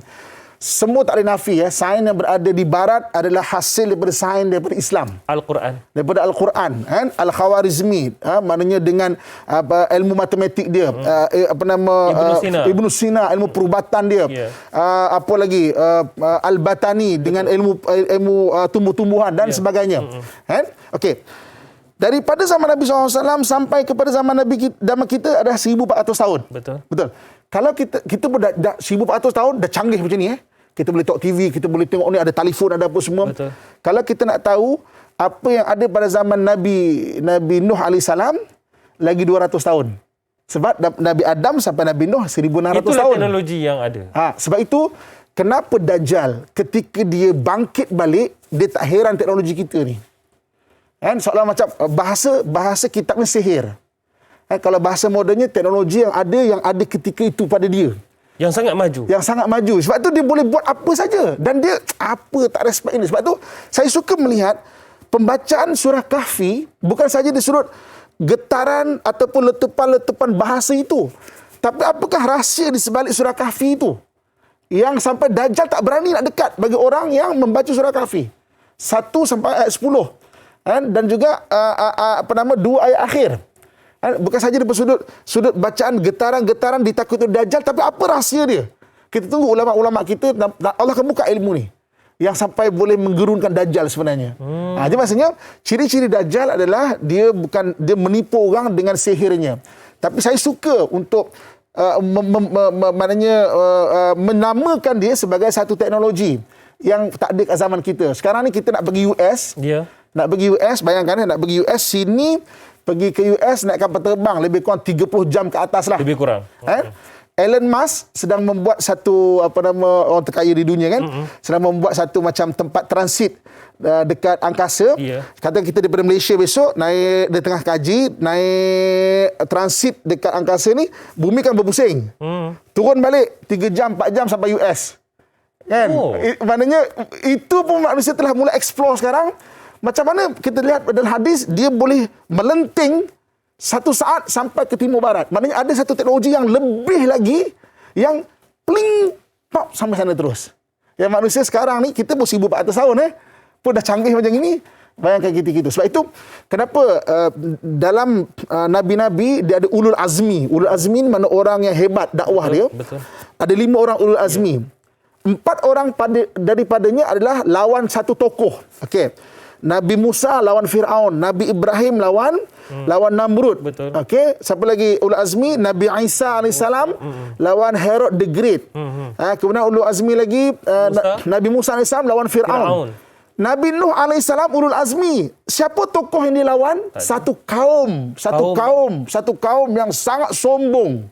Semua tak ada nafi. Sains yang berada di barat adalah hasil daripada sains daripada Islam. Al-Quran. Daripada Al-Quran. Al-Khawarizmi. Maknanya dengan ilmu matematik dia. Ibn Sina. Ilmu perubatan dia. Apa lagi? Al-Batani dengan ilmu tumbuh-tumbuhan dan sebagainya. Okey. Daripada zaman Nabi SAW sampai kepada zaman Nabi kita adalah 1,400 tahun. Betul. Kalau kita pun dah 1,400 tahun, dah canggih macam ni. Kita boleh tengok TV, kita boleh tengok ni, ada telefon, ada apa semua. Betul. Kalau kita nak tahu apa yang ada pada zaman Nabi Nuh AS, lagi 200 tahun. Sebab Nabi Adam sampai Nabi Nuh 1,600 tahun. Itulah teknologi yang ada. Sebab itu, kenapa Dajjal ketika dia bangkit balik, dia tak heran teknologi kita ni. Soalan macam bahasa kitabnya sihir. Kalau bahasa modernnya, teknologi yang ada ketika itu pada dia. Yang sangat maju. Sebab tu dia boleh buat apa saja. Dan dia tak respect ini. Sebab tu saya suka melihat pembacaan surah Kahfi bukan saja di sudut getaran ataupun letupan-letupan bahasa itu. Tapi apakah rahsia di sebalik surah Kahfi itu? Yang sampai Dajjal tak berani nak dekat bagi orang yang membaca surah Kahfi. 1 sampai ayat 10. Dan juga 2 ayat akhir. Bukan saja di sudut bacaan getaran-getaran ditakuti Dajjal, tapi apa rahsia dia? Kita tunggu ulama-ulama kita, Allah akan buka ilmu ni yang sampai boleh menggerunkan Dajjal sebenarnya. Jadi maksudnya ciri-ciri Dajjal adalah dia menipu orang dengan sihirnya. Tapi saya suka untuk menamakan dia sebagai satu teknologi yang tak ada kat zaman kita. Sekarang ni kita nak pergi US. Nak pergi US, bayangkan nak pergi US sini, pergi ke US naik kapal terbang lebih kurang 30 jam ke atas lah. Lebih kurang. Elon Musk sedang membuat satu orang terkaya di dunia kan, sedang membuat satu macam tempat transit dekat angkasa. Kata kita daripada Malaysia besok naik di tengah kaji, naik transit dekat angkasa ni, bumi kan berpusing. Turun balik 3 jam 4 jam sampai US. Kan? Maknanya itu pun manusia telah mula explore sekarang. Macam mana kita lihat dalam hadis, dia boleh melenting 1 saat sampai ke timur barat. Maknanya ada satu teknologi yang lebih lagi yang pling pop sampai sana terus. Yang manusia sekarang ni, kita pun 1400 tahun pun dah canggih macam ini. Bayangkan gitu-gitu. Sebab itu kenapa dalam nabi-nabi dia ada ulul azmi. Ulul azmi ni mana orang yang hebat dakwah dia. Betul. Ada 5 orang ulul azmi. 4 orang daripadanya adalah lawan satu tokoh. Okey. Nabi Musa lawan Firaun, Nabi Ibrahim lawan Namrud. Betul. Okey, siapa lagi ulul azmi? Nabi Isa alaihissalam lawan Herod the Great. Kemudian ulul azmi lagi Nabi Musa alaihissalam lawan Firaun. Nabi Nuh alaihissalam ulul azmi. Siapa tokoh yang dilawan? Satu kaum yang sangat sombong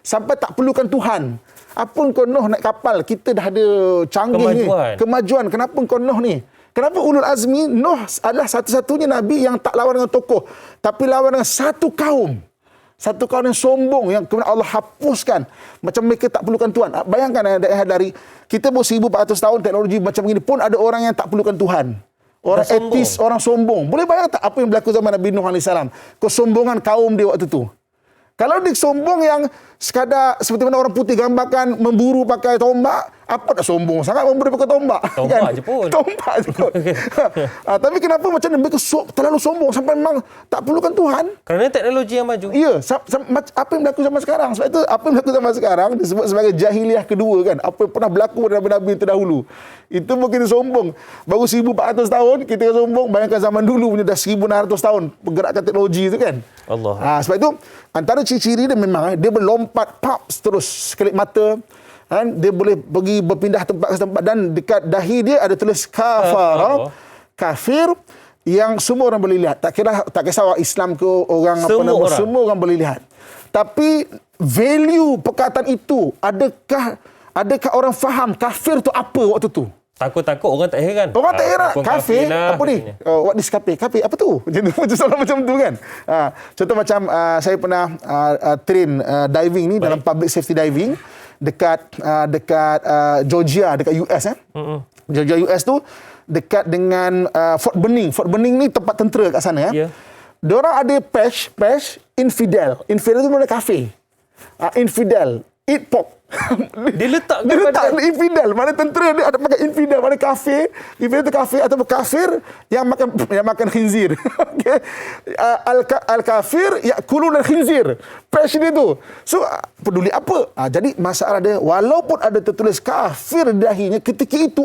sampai tak perlukan Tuhan. Apa kau Nuh naik kapal? Kita dah ada canggih kemajuan. Kenapa kau Nuh ni? Kenapa ulul azmi? Nuh adalah satu-satunya Nabi yang tak lawan dengan tokoh, tapi lawan dengan satu kaum. Satu kaum yang sombong, yang kemudian Allah hapuskan. Macam mereka tak perlukan Tuhan. Bayangkan dari kita 1400 tahun teknologi macam ini pun ada orang yang tak perlukan Tuhan. Orang etis, orang sombong. Boleh bayang tak apa yang berlaku zaman Nabi Nuh AS? Kesombongan kaum dia waktu tu. Kalau dia sombong yang sekadar seperti mana orang putih gambarkan memburu pakai tombak, apa tak sombong sangat memburu pakai tombak? Tombak kan? Je pun. Tombak je pun. Tapi kenapa macam ni mereka terlalu sombong sampai memang tak perlukan Tuhan? Kerana teknologi yang maju. Ya, apa yang berlaku zaman sekarang? Sebab itu apa yang berlaku zaman sekarang disebut sebagai jahiliah kedua kan. Apa yang pernah berlaku pada Nabi-Nabi terdahulu. Itu pun kita sombong. Baru 1400 tahun kita sombong. Bayangkan zaman dulu punya dah 1600 tahun pergerakan teknologi itu kan. Allah. Sebab itu antara ciri-ciri dia memang dia berlompat terus sekelip mata. Dia boleh pergi berpindah tempat ke tempat dan dekat dahi dia ada tulis kafara, kafir, yang semua orang boleh lihat. Tak kisah orang Islam ke orang semua orang boleh lihat. Tapi value perkataan itu, adakah orang faham kafir tu apa waktu tu? Takut-takut orang tak heran. Orang tak heran. Kafir apa ni? What is kafir? Kafir apa tu? Macam soalan macam tu kan. Contoh macam saya pernah train diving ni. Baik. Dalam public safety diving dekat Georgia, dekat US Georgia US tu dekat dengan Fort Benning. Fort Benning ni tempat tentera kat sana Diorang ada patch infidel. Infidel tu mana kafir. Infidel eat pork. Dia letak infidel. Mana tentera dia ada pakai infidel, mana kafir. Infidel tu kafir atau kafir yang makan khinzir. Okey. Al-kafir yakulun al-khinzir. Patch dia tu. So peduli apa? Jadi masalah dia walaupun ada tertulis kafir di dahinya, ketika itu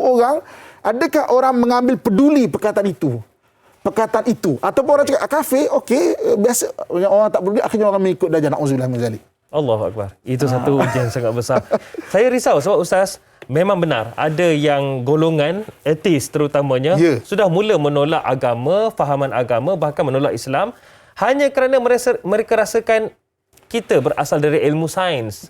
adakah orang mengambil peduli perkataan itu? Ataupun orang cakap kafir, okey, biasa orang tak peduli, akhirnya orang mengikut Dajjal. Na'udzubillah min zalik. Allahu Akbar. Itu satu ujian sangat besar. Saya risau sebab Ustaz, memang benar ada yang golongan etis terutamanya sudah mula menolak agama, fahaman agama, bahkan menolak Islam hanya kerana mereka rasakan kita berasal dari ilmu sains.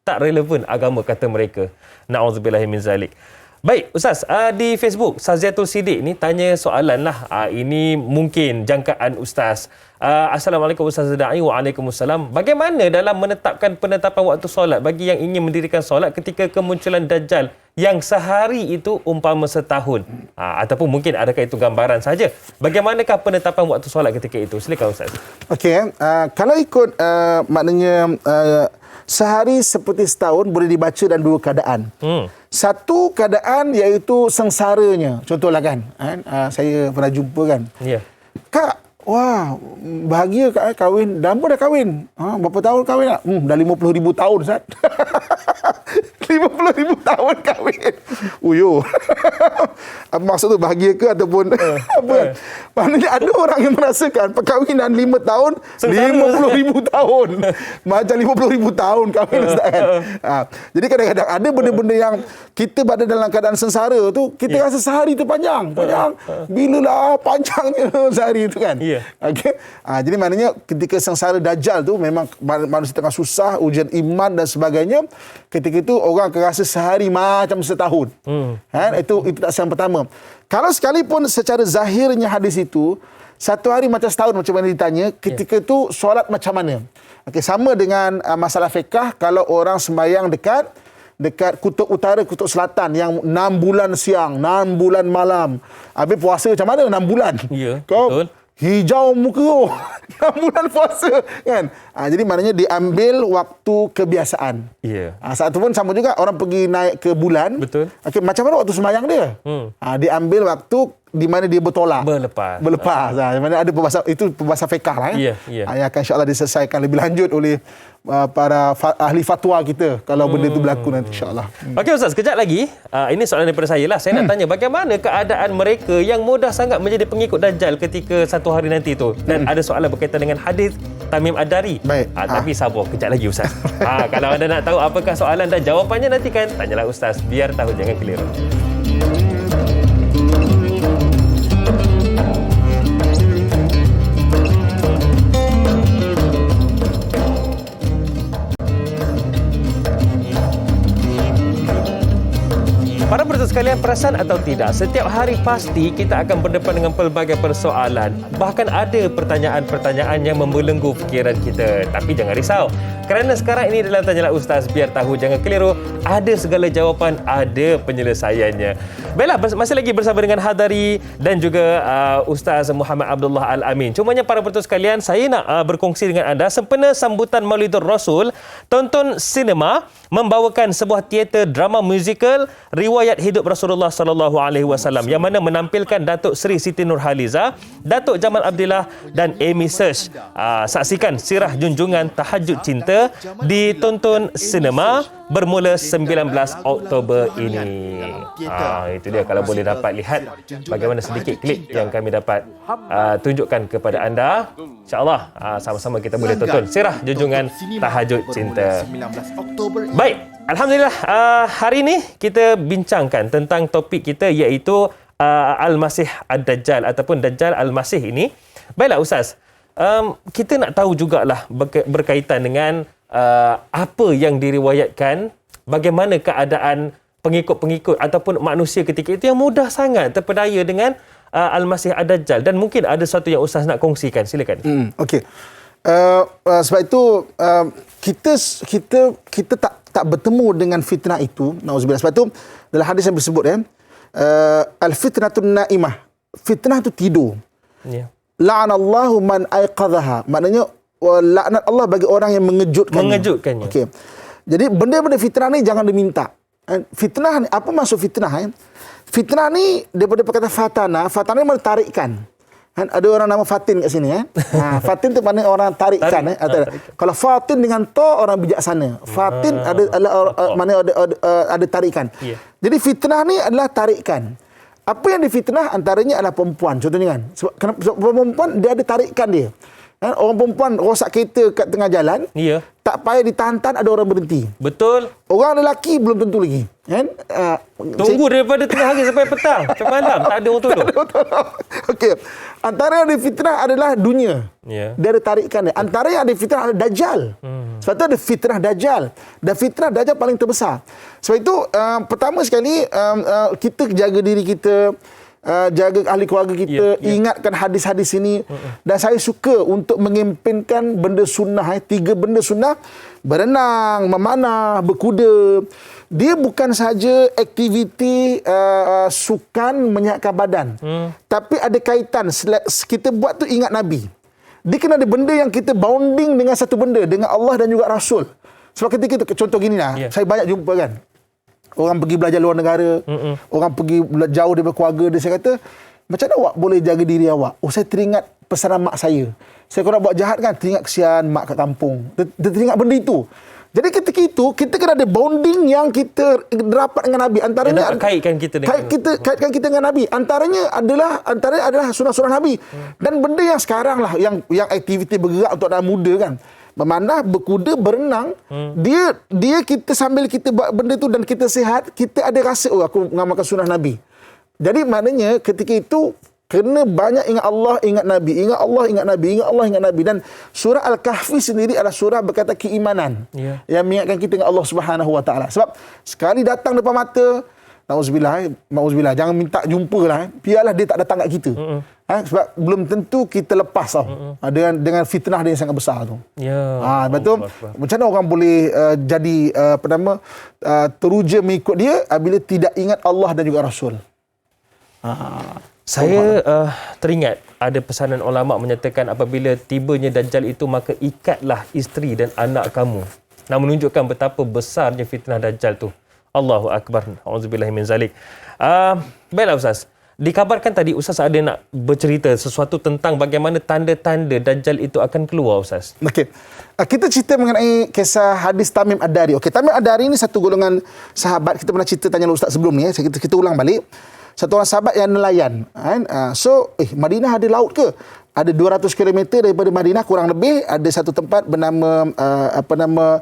Tak relevan agama kata mereka. Na'udzubillah min zalik. Baik, Ustaz, di Facebook, Saziatul Siddiq ni tanya soalan lah. Ini mungkin jangkaan Ustaz. Assalamualaikum Ustaz Da'i. Waalaikumsalam. Bagaimana dalam menetapkan penetapan waktu solat bagi yang ingin mendirikan solat ketika kemunculan Dajjal yang sehari itu umpama setahun? Ataupun mungkin adakah itu gambaran saja? Bagaimanakah penetapan waktu solat ketika itu? Silakan Ustaz. Okey, kalau ikut maknanya sehari seperti setahun boleh dibaca dalam 2 keadaan. Satu keadaan iaitu sengsaranya. Contohlah kan, saya pernah jumpa kan. Kak, wah, bahagia Kak kahwin. Dan pun dah kahwin. Berapa tahun kahwin tak? Dah 50,000 tahun, Ustaz. 50,000 tahun kahwin. Uyo. Apa maksud tu, bahagia ke ataupun apa kan? Maknanya ada orang yang merasakan perkahwinan 5 tahun, 50,000 tahun. Macam 50,000 tahun kahwin, Ustaz kan. Jadi kadang-kadang ada benda-benda yang kita berada dalam keadaan sengsara tu, kita rasa sehari tu panjang. Bilalah panjangnya sehari tu kan. Okey. Jadi maknanya ketika sengsara dajjal tu memang manusia tengah susah, ujian iman dan sebagainya. Ketika itu orang akan rasa sehari macam setahun. Itu tak yang pertama. Kalau sekalipun secara zahirnya hadis itu satu hari macam setahun macam mana ditanya, ketika itu solat macam mana? Okey, sama dengan masalah fiqh, kalau orang sembahyang dekat kutub utara, kutub selatan yang 6 bulan siang, 6 bulan malam. Habis puasa macam mana 6 bulan? Ya, kau betul. Hijau muka tu. 6 bulan puasa kan. Jadi maknanya diambil waktu kebiasaan. Saat itu pun sama juga orang pergi naik ke bulan. Betul. Okey, macam mana waktu sembahyang dia? Diambil waktu di mana dia bertolak. Berlepas. Mana ada perbahasan fiqh lah. Yang akan insya-Allah diselesaikan lebih lanjut oleh para ahli fatwa kita kalau benda itu berlaku nanti insya-Allah. Okey Ustaz, sekejap lagi. Ini soalan daripada saya lah. Saya nak tanya bagaimana keadaan mereka yang mudah sangat menjadi pengikut Dajjal ketika satu hari nanti tu. Dan ada soalan berkaitan dengan hadis Tamim Ad-Dari. Tapi sabar kejap lagi Ustaz. Kalau anda nak tahu apakah soalan dan jawapannya, nantikan tanyalah Ustaz, biar tahu jangan keliru. Para penonton sekalian, perasan atau tidak, setiap hari pasti kita akan berdepan dengan pelbagai persoalan. Bahkan ada pertanyaan-pertanyaan yang membelenggu fikiran kita. Tapi jangan risau, kerana sekarang ini dalam Tanyalah Ustaz, biar tahu jangan keliru, ada segala jawapan, ada penyelesaiannya. Baiklah, masih lagi bersama dengan Hadari dan juga Ustaz Muhammad Abdullah Al-Amin. Cumanya para penonton sekalian, saya nak berkongsi dengan anda sempena sambutan Maulidur Rasul, Tonton Sinema membawakan sebuah teater drama musikal riwayat hidup Rasulullah sallallahu alaihi wasallam yang mana menampilkan Datuk Seri Siti Nurhaliza, Datuk Jamal Abdillah dan Amy Search. Saksikan sirah junjungan Tahajud Cinta di Tonton Sinema bermula 19 Oktober ini. Itu dia, kalau boleh dapat lihat bagaimana sedikit klip yang kami dapat tunjukkan kepada anda. InsyaAllah sama-sama kita boleh tonton sirah junjungan Tahajud Cinta. Baik, alhamdulillah, hari ini kita bincangkan tentang topik kita, iaitu Al-Masih Ad-Dajjal ataupun Dajjal Al-Masih ini. Baiklah Ustaz, kita nak tahu jugalah berkaitan dengan apa yang diriwayatkan, bagaimana keadaan pengikut-pengikut ataupun manusia ketika itu yang mudah sangat terpedaya dengan Al-Masih Ad-Dajjal, dan mungkin ada sesuatu yang Ustaz nak kongsikan. Silakan. Okey. Sebab itu kita tak bertemu dengan fitnah itu, nauzubillah. Sebab itu dalam hadis yang disebut al-fitnatun naimah, fitnah itu tidur. La'anallahu man aiqadhaha, maknanya laknat Allah bagi orang yang mengejutkannya. Okey. Jadi benda-benda fitnah ni jangan diminta. Fitnah ni, apa maksud fitnah? Fitnah ni daripada perkataan fatana ni mentarikkan. Ada orang nama Fatin kat sini. Fatin tu maknanya orang tarikkan. Kalau Fatin dengan to, orang bijaksana. Fatin ada tarikan. Jadi fitnah ni adalah tarikan. Apa yang difitnah antaranya adalah perempuan. Contohnya kan. Sebab perempuan dia ada tarikan dia. Orang perempuan rosak kereta kat tengah jalan. Tak payah ditahan-tahan, ada orang berhenti. Betul. Orang lelaki belum tentu lagi. Tunggu daripada tengah hari sampai petang, sampai malam, tak ada orang tolong. Okey. Antara yang difitnah adalah dunia. Dia ada tarikan dia. Antara yang ada fitnah adalah Dajjal. Sebab itu ada fitnah Dajjal. Dan fitnah Dajjal paling terbesar. Sebab itu pertama sekali kita jaga diri kita, jaga ahli keluarga kita, ingatkan hadis-hadis ini. Dan saya suka untuk mengimpankan benda sunnah. 3 benda sunnah: berenang, memanah, berkuda. Dia bukan saja aktiviti sukan menyihatkan badan, tapi ada kaitan. Kita buat tu ingat Nabi. Dia kena ada benda yang kita bonding dengan satu benda, dengan Allah dan juga Rasul. Sebab ketika kita, contoh gini lah, saya banyak jumpa kan, orang pergi belajar luar negara, orang pergi jauh daripada keluarga dia. Saya kata, macam mana awak boleh jaga diri awak? Saya teringat pesanan mak saya. Saya kalau nak buat jahat kan, teringat kesian mak kat kampung. Dia teringat benda itu. Jadi ketika itu kita kena ada bonding yang kita dapat dengan Nabi. Antaranya kaitkan kita dengan Nabi. Antaranya adalah sunah-sunah Nabi. Dan benda yang sekarang lah yang aktiviti bergerak untuk anak muda kan. Memanah, berkuda, berenang, dia kita sambil kita buat benda tu dan kita sihat, kita ada rasa aku mengamalkan sunah Nabi. Jadi maknanya ketika itu kena banyak ingat Allah, ingat Nabi, ingat Allah, ingat Nabi, ingat Allah, ingat Nabi. Dan surah Al-Kahfi sendiri adalah surah berkata keimanan yang mengingatkan kita dengan Allah Subhanahu Wa Taala. Sebab sekali datang depan mata, nauzubillah, jangan minta jumpa lah. Biarlah dia tak datang kat kita. Sebab belum tentu kita lepas tau. Dengan fitnah dia yang sangat besar tu. Betul. Macam mana orang boleh jadi teruja mengikut dia bila tidak ingat Allah dan juga Rasul? Saya teringat ada pesanan ulama menyatakan apabila tibanya Dajjal itu maka ikatlah isteri dan anak kamu. Nak menunjukkan betapa besarnya fitnah Dajjal tu. Allahu Akbar. Auzubillahi min zalik. Baiklah Ustaz. Dikabarkan tadi Ustaz ada nak bercerita sesuatu tentang bagaimana tanda-tanda Dajjal itu akan keluar Ustaz. Okey. Kita cerita mengenai kisah hadis Tamim Ad-Dari. Okey, Tamim Ad-Dari ni satu golongan sahabat. Kita pernah cerita tanya Ustaz sebelum ni. Kita ulang balik. Satu orang sahabat yang nelayan. Madinah ada laut ke? Ada 200 km daripada Madinah kurang lebih ada satu tempat bernama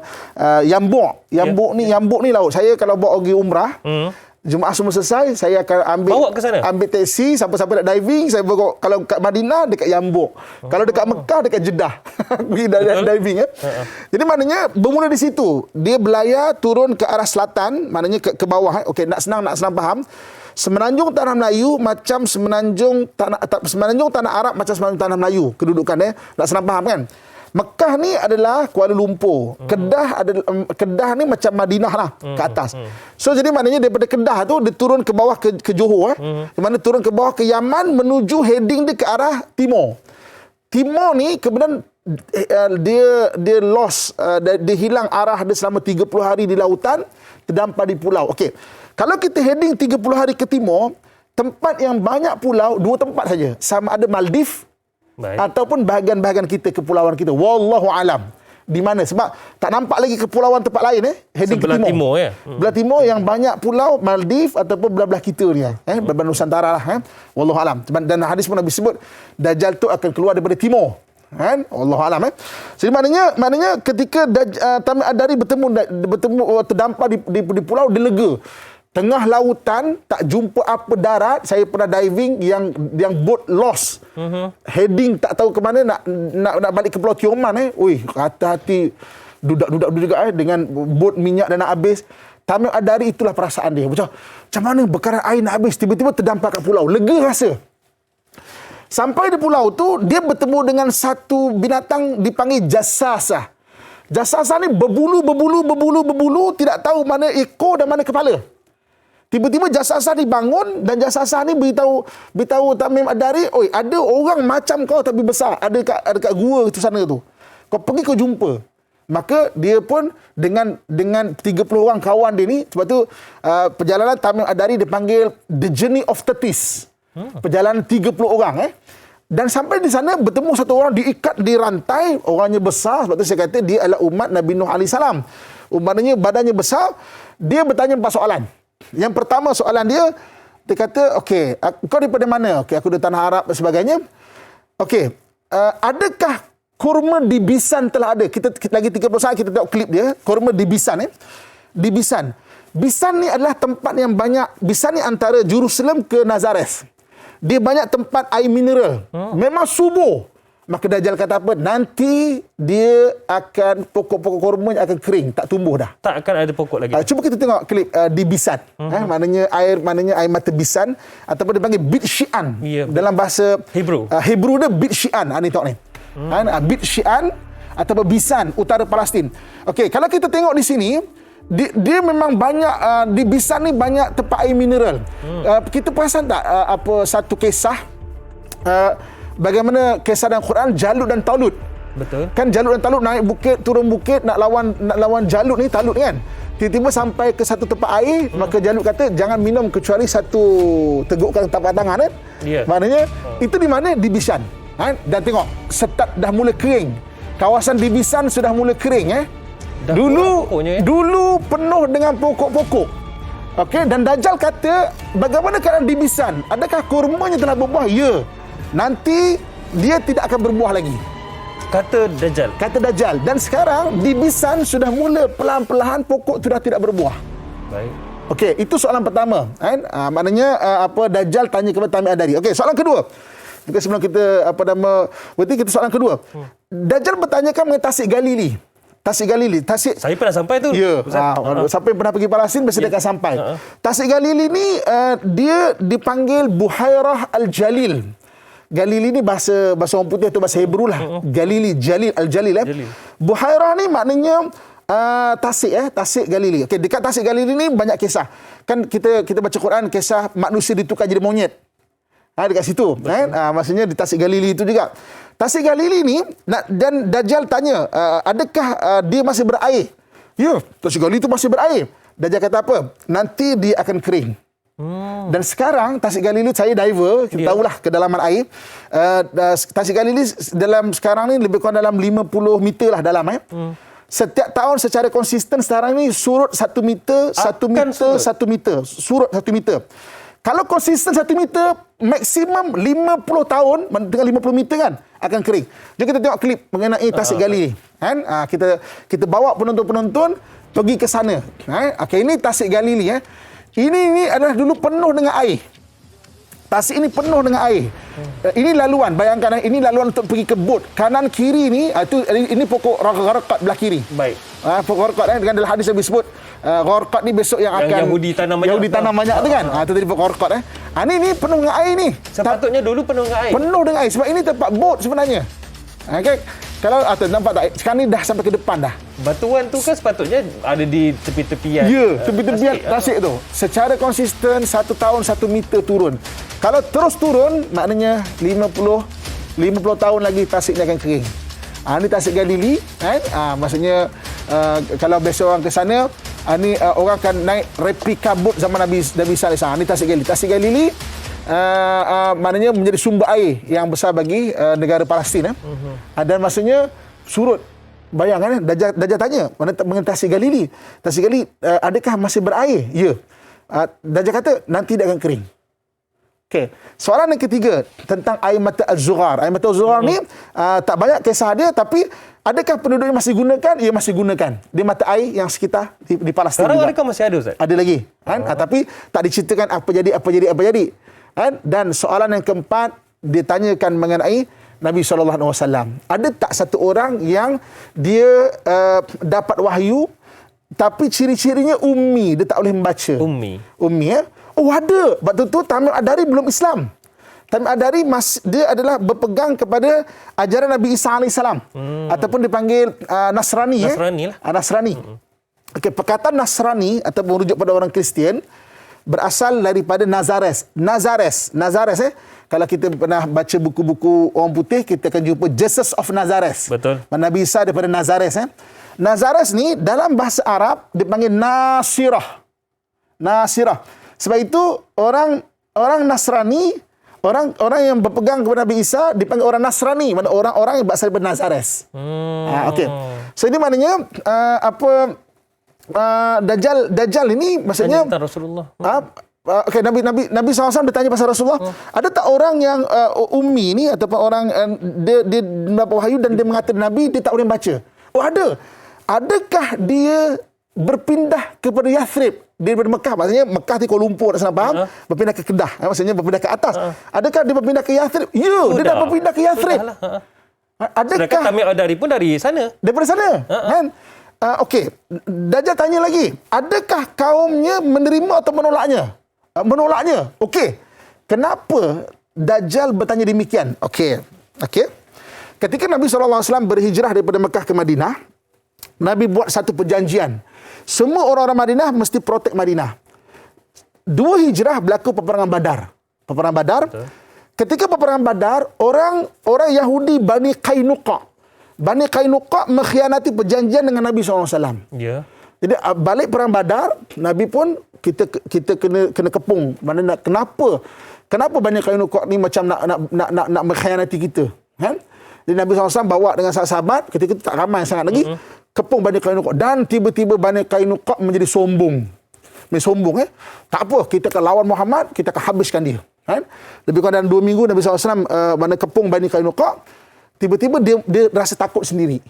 Yambuk. Yambuk ni laut. Saya kalau bawa pergi umrah, Jumaat semua selesai, saya akan bawa ke sana. Ambil taksi, siapa-siapa nak diving, saya bawa. Kalau kat Madinah dekat Yambuk. Kalau dekat Mekah dekat Jeddah. Pergi diving Jadi maknanya bermula di situ. Dia berlayar turun ke arah selatan, maknanya ke bawah. Okey, nak senang faham. Semenanjung Tanah Melayu macam semenanjung Tanah Arab macam semenanjung Tanah Melayu kedudukannya. Tak senang faham kan? Mekah ni adalah Kuala Lumpur. Kedah ni macam Madinah lah ke atas. So jadi maknanya daripada Kedah tu dia turun ke bawah ke Johor di mana turun ke bawah ke Yaman menuju heading dia ke arah timur. Timur ni kemudian dia lost, dia hilang arah dia selama 30 hari di lautan, terdampar di pulau. Okey. Kalau kita heading 30 hari ke timur, tempat yang banyak pulau, 2 tempat saja. Sama ada Maldives ataupun bahagian-bahagian kita, kepulauan kita. Wallahu alam. Di mana? Sebab tak nampak lagi kepulauan tempat lain heading sebelah ke timur. Belah timur yang banyak pulau Maldives ataupun belah-belah kita ni. Belah Nusantara lah. Wallahu alam. Dan hadis pun Nabi sebut Dajjal tu akan keluar daripada timur. Wallahu alam. Jadi maknanya ketika Tamim Ad-Dari bertemu terdampar di pulau, dia lega. Tengah lautan tak jumpa apa darat. Saya pernah diving yang boat lost. Heading tak tahu ke mana nak balik ke Pulau Tioman hati-hati dudak dengan boat minyak dan nak habis. Tamim Ad-Dari itulah perasaan dia. Macam mana bekaran air nak habis, tiba-tiba terdampar kat pulau. Lega rasa. Sampai di pulau tu dia bertemu dengan satu binatang dipanggil jassasah. Jassasah ni berbulu, tidak tahu mana ekor dan mana kepala. Tiba-tiba jassasah ni bangun dan jassasah ni beritahu Tamim Ad-Dari, "Oi, ada orang macam kau tapi besar, ada kat gua tu sana tu. Kau pergi kau jumpa." Maka dia pun dengan 30 orang kawan dia ni, sebab tu perjalanan Tamim Ad-Dari dipanggil The Journey of Thirties. Perjalanan 30 orang Dan sampai di sana bertemu satu orang diikat di rantai, orangnya besar, sebab tu saya kata dia adalah umat Nabi Nuh AS. Umatnya badannya besar. Dia bertanya 4 soalan. Yang pertama soalan dia kata, "Okey, kau daripada mana?" "Okey, aku dari tanah Arab dan sebagainya." "Okey, adakah kurma di Bisan telah ada?" Kita lagi 30 saat kita tengok klip dia, kurma di Bisan Di Bisan. Bisan ni adalah tempat yang banyak. Bisan ni antara Jerusalem ke Nazareth. Dia banyak tempat air mineral. Memang subur. Maka Dajjal kata apa? Nanti dia akan pokok-pokok kurmanya akan kering, tak tumbuh dah. Tak akan ada pokok lagi. Cuba kita tengok klip di Bisan. Maknanya air mata Bisan ataupun dipanggil Bit Syi'an. Dalam bahasa Hebrew dia Bit Syi'an. Ni tengok ni. Bit Syi'an ataupun Bisan, utara Palestin. Okey, kalau kita tengok di sini, dia memang banyak di Bisan ni banyak tempat air mineral. Kita perasan tak satu kisah bagaimana kisah dalam Quran Jalut dan Talut. Betul. Kan Jalut dan Talut naik bukit, turun bukit nak lawan Jalut ni, Talut ni kan. Tiba-tiba sampai ke satu tempat air, maka Jalut kata jangan minum kecuali satu tegukkan tapak tangan Maknanya itu di mana? Di Bisan. Dan tengok, dah mula kering. Kawasan di Bisan sudah mula kering Dulu penuh dengan pokok-pokok. Okey, dan Dajjal kata, bagaimana keadaan di Bisan? Adakah kurmanya telah berbuah? Ya. Nanti dia tidak akan berbuah lagi. Kata Dajjal. Dan sekarang di Bisan sudah mula pelan-pelan pokok sudah tidak berbuah. Baik. Okey, itu soalan pertama, kan? Maknanya Dajjal tanya kepada Tamim Ad-Dari. Okey, soalan kedua. Mungkin sebelum kita berarti kita soalan kedua. Dajjal bertanyakan mengenai Tasik Galili. Saya pernah sampai tu. Ya. Siapa yang pernah pergi Palestin mesti dia akan sampai. Tasik Galili ni dia dipanggil Buhairah Al-Jalil. Galili ni bahasa orang putih atau bahasa Hebrew lah. Galili, Jalil, Al-Jalil. Buhairah ni maknanya Tasik Galili. Okey, dekat Tasik Galili ni banyak kisah. Kan kita baca Quran kisah manusia ditukar jadi monyet. Dekat situ, kan? Maksudnya di Tasik Galili itu juga. Tasik Galili ni dan Dajjal tanya, adakah dia masih berair? Ya, Tasik Galili itu masih berair. Dajjal kata apa? Nanti dia akan kering. Dan sekarang Tasik Galili, saya diver, kita tahulah kedalaman air. Tasik Galili dalam sekarang ni lebih kurang dalam 50 meter lah dalam. Setiap tahun secara konsisten sekarang ni surut 1 meter, 1 meter, 1 meter. Surut 1 meter. Kalau konsisten 1 meter, maksimum 50 tahun, dengan 50 meter kan, akan kering. Jom kita tengok klip mengenai Tasik Galili. Kan? Kita bawa penonton-penonton pergi ke sana. Okey, ini Tasik Galili. Ini adalah dulu penuh dengan air. Tasik ini penuh dengan air. Ini laluan, bayangkan ini laluan untuk pergi ke bot. Kanan kiri ni ini pokok gharqad belah kiri. Baik. Pokok gharqad dengan dalam hadis Nabi sebut gharqad ni besok yang akan Yahudi tanam banyak tu kan. Itu tadi pokok gharqad. Ini penuh dengan air ni. Sepatutnya dulu penuh dengan air. Penuh dengan air sebab ini tempat bot sebenarnya. Okey. Kalau nampak tak? Sekarang ni dah sampai ke depan dah. Batuan tu kan sepatutnya ada di tepi-tepian. Ya, tepi-tepian Tasik tu. Secara konsisten 1 tahun 1 meter turun. Kalau terus turun, maknanya 50 tahun lagi Tasik ni akan kering. Ini Tasik Galili, kan? Maksudnya kalau besok orang ke sana, orang akan naik replika bot zaman Nabi Saleh. Ini Tasik Galili. Tasik Galili maknanya menjadi sumber air yang besar bagi negara Palestin. Dan maksudnya surut. Bayangkan, Dajjal tanya mengenai Tasik Galili. Tasik Galili adakah masih berair? Ya. Dajjal kata nanti dia akan kering. Okey. Soalan yang ketiga tentang air mata Az-Zughar. Air mata Az-Zughar ni tak banyak kisah dia, tapi adakah penduduknya masih gunakan? Ya, masih gunakan. Di mata air yang sekitar di Palestin. Sekarang juga. adakah masih ada, Ustaz? Ada lagi. Kan? Tapi tak diceritakan apa jadi. Kan? Dan soalan yang keempat ditanyakan mengenai Nabi SAW. Ada tak satu orang yang dia dapat wahyu tapi ciri-cirinya ummi, dia tak boleh membaca. Ummi ya? Oh, ada. Waktu tu Tamim Ad-Dari belum Islam. Tamim Ad-Dari dia adalah berpegang kepada ajaran Nabi Isa AS. Ataupun dipanggil Nasrani. Nasrani. Okey, perkataan Nasrani ataupun merujuk pada orang Kristian berasal daripada Nazares. Kalau kita pernah baca buku-buku orang putih, kita akan jumpa Jesus of Nazareth. Betul. Nabi Isa daripada Nazares. Nazares ni dalam bahasa Arab dipanggil Nasirah. Sebab itu orang Nasrani, orang yang berpegang kepada Nabi Isa dipanggil orang Nasrani, mana orang-orang yang berasal daripada Nazares. Okey. So ini maknanya Dajjal ini maksudnya Rasulullah. Okey, Nabi SAW bertanya pasal Rasulullah. Ada tak orang yang ummi ni ataupun orang dia mendapat wahyu dan dia mengatakan Nabi dia tak boleh baca? Oh, ada. Adakah dia berpindah kepada Yathrib daripada Mekah? Maksudnya Mekah di Kuala Lumpur, tak salah faham? Berpindah ke Kedah. Maksudnya berpindah ke atas. Adakah dia berpindah ke Yathrib? Ya, dia dah berpindah ke Yathrib. Adakah Tamim Ad-Dari pun dari sana? Daripada sana. Kan? Okey, Dajjal tanya lagi. Adakah kaumnya menerima atau menolaknya? Menolaknya. Okey. Kenapa Dajjal bertanya demikian? Okey. Ketika Nabi SAW berhijrah daripada Mekah ke Madinah, Nabi buat satu perjanjian. Semua orang-orang Madinah mesti protek Madinah. 2 hijrah berlaku peperangan Badar. Betul. Ketika peperangan Badar, orang Yahudi Bani Qainuqa mengkhianati perjanjian dengan Nabi SAW. Ya. Jadi balik perang Badar, Nabi pun kita kena kepung. Mana kenapa Bani Qainuqa ni macam nak mengkhianati kita? Kan? Jadi Nabi SAW bawa dengan sahabat, ketika itu tak ramai sangat lagi. kepung Bani Qainuqa dan tiba-tiba Bani Qainuqa menjadi sombong. Tak apa, kita akan lawan Muhammad, kita akan habiskan dia. Kan? Lebih kurang dalam 2 minggu Nabi SAW mana kepung Bani Qainuqa, tiba-tiba dia rasa takut sendiri.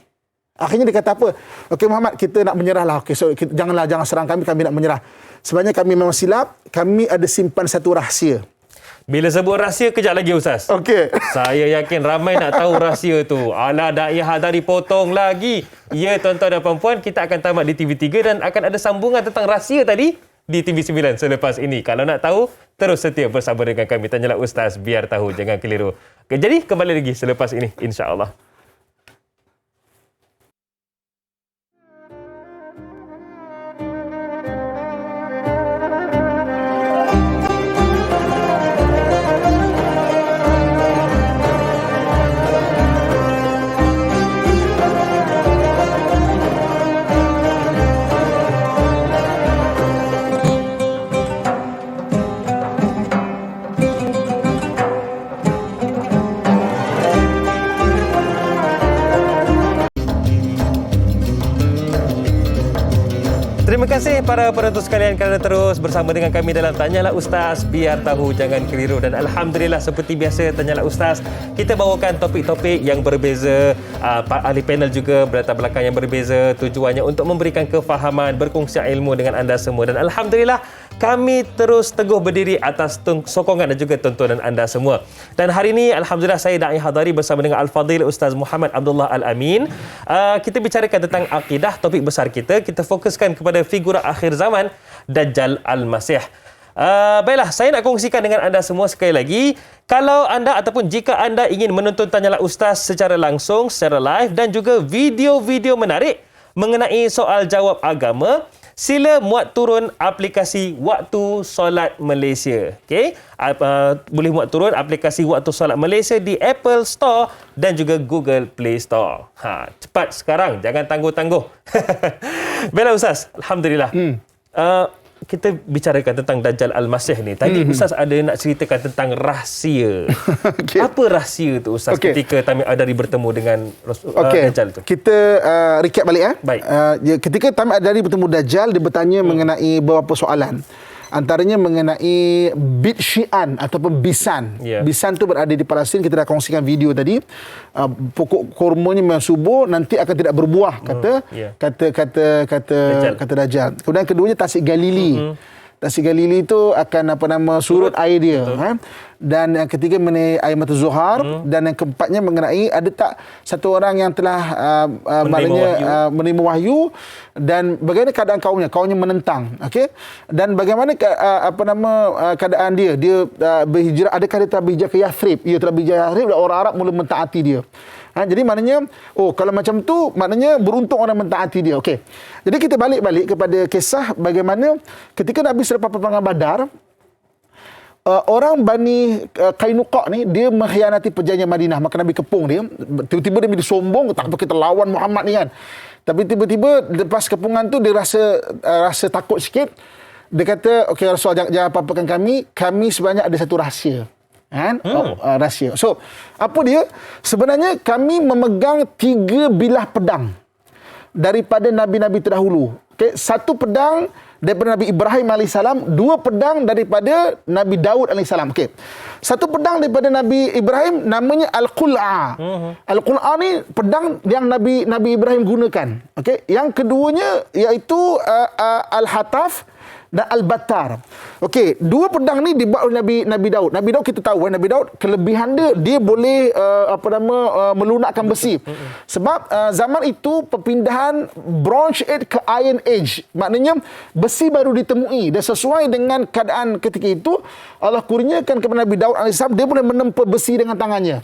Akhirnya dia kata apa? Okey Muhammad, kita nak menyerahlah. Okey, so jangan serang kami nak menyerah. Sebenarnya kami memang silap, kami ada simpan satu rahsia. Bila sebut rahsia, kejap lagi Ustaz. Okey. Saya yakin ramai nak tahu rahsia tu. Alah, Da'i Hadari potong lagi. Ya, tuan-tuan dan puan-puan, kita akan tamat di TV3 dan akan ada sambungan tentang rahsia tadi di TV9 selepas ini. Kalau nak tahu, terus setia bersama dengan kami. Tanyalah Ustaz, biar tahu, jangan keliru. Okay, jadi, kembali lagi selepas ini, insya-Allah. Terima kasih para penonton sekalian kerana terus bersama dengan kami dalam Tanyalah Ustaz, biar tahu jangan keliru. Dan Alhamdulillah seperti biasa Tanyalah Ustaz, kita bawakan topik-topik yang berbeza, ahli panel juga berlatar belakang yang berbeza, tujuannya untuk memberikan kefahaman, berkongsi ilmu dengan anda semua. Dan Alhamdulillah kami terus teguh berdiri atas sokongan dan juga tontonan anda semua. Dan hari ini Alhamdulillah saya Da'i Hadari bersama dengan Al-Fadhil Ustaz Muhammad Abdullah Al-Amin. Kita bicarakan tentang akidah, topik besar kita. Kita fokuskan kepada figura akhir zaman, Dajjal Al-Masih. Baiklah, saya nak kongsikan dengan anda semua sekali lagi. Kalau anda ataupun jika anda ingin menonton Tanyalah Ustaz secara langsung, secara live dan juga video-video menarik mengenai soal jawab agama, sila muat turun aplikasi Waktu Solat Malaysia. Okey, boleh muat turun aplikasi Waktu Solat Malaysia di Apple Store dan juga Google Play Store. Cepat sekarang, jangan tangguh-tangguh. Baiklah Ustaz, Alhamdulillah. Kita bicarakan tentang Dajjal Al-Masih ni. Tadi Ustaz ada nak ceritakan tentang rahsia. Okay. Apa rahsia tu Ustaz ketika Tamim Ad-Dari bertemu dengan Dajjal tu? Kita recap balik. Baik. Ketika Tamim Ad-Dari bertemu Dajjal, dia bertanya mengenai beberapa soalan. Antaranya mengenai bit Syi'an ataupun bisan. Yeah. Bisan tu berada di Palestin. Kita dah kongsikan video tadi. Pokok kurmanya memang subur, nanti akan tidak berbuah, kata Dajjal. Kemudian keduanya Tasik Galili. Tasik Galili itu akan surut air dia. Dan yang ketiga mengenai air mata Zuhar. Dan yang keempatnya mengenai ada tak satu orang yang telah menerima wahyu dan bagaimana keadaan kaumnya menentang. Okey. Dan bagaimana keadaan dia berhijrah, adakah dia telah berhijrah ke Yathrib? Ia telah berhijrah ke Yathrib dan orang Arab mula mentaati dia. Jadi maknanya, kalau macam tu, maknanya beruntung orang mentaati dia. Okey. Jadi kita balik kepada kisah bagaimana ketika Nabi selepas perperangan Badar, orang Bani Qainuqa ni, dia mengkhianati perjanjian Madinah. Maka Nabi kepung dia. Tiba-tiba dia menjadi sombong. Tak apa, kita lawan Muhammad ni kan. Tapi tiba-tiba lepas kepungan tu, dia rasa takut sikit. Dia kata, okey Rasul, jangan apa-apakan kami. Kami sebenarnya ada satu rahsia. Rahsia. So, apa dia? Sebenarnya kami memegang 3 bilah pedang daripada Nabi-Nabi terdahulu. Okay? 1 pedang daripada Nabi Ibrahim AS, 2 pedang daripada Nabi Daud AS. Okay. 1 pedang daripada Nabi Ibrahim namanya Al-Qul'a. Al-Qul'a ni pedang yang Nabi Ibrahim gunakan. Okay. Yang keduanya iaitu Al-Hataf dan Al-Battar. Okey, 2 pedang ni dibuat oleh Nabi Daud. Nabi Daud kita tahu, Nabi Daud kelebihan dia boleh melunakkan besi. Sebab zaman itu perpindahan Bronze Age ke Iron Age. Maknanya besi baru ditemui dan sesuai dengan keadaan ketika itu Allah kurniakan kepada Nabi Daud AS, dia boleh menempa besi dengan tangannya.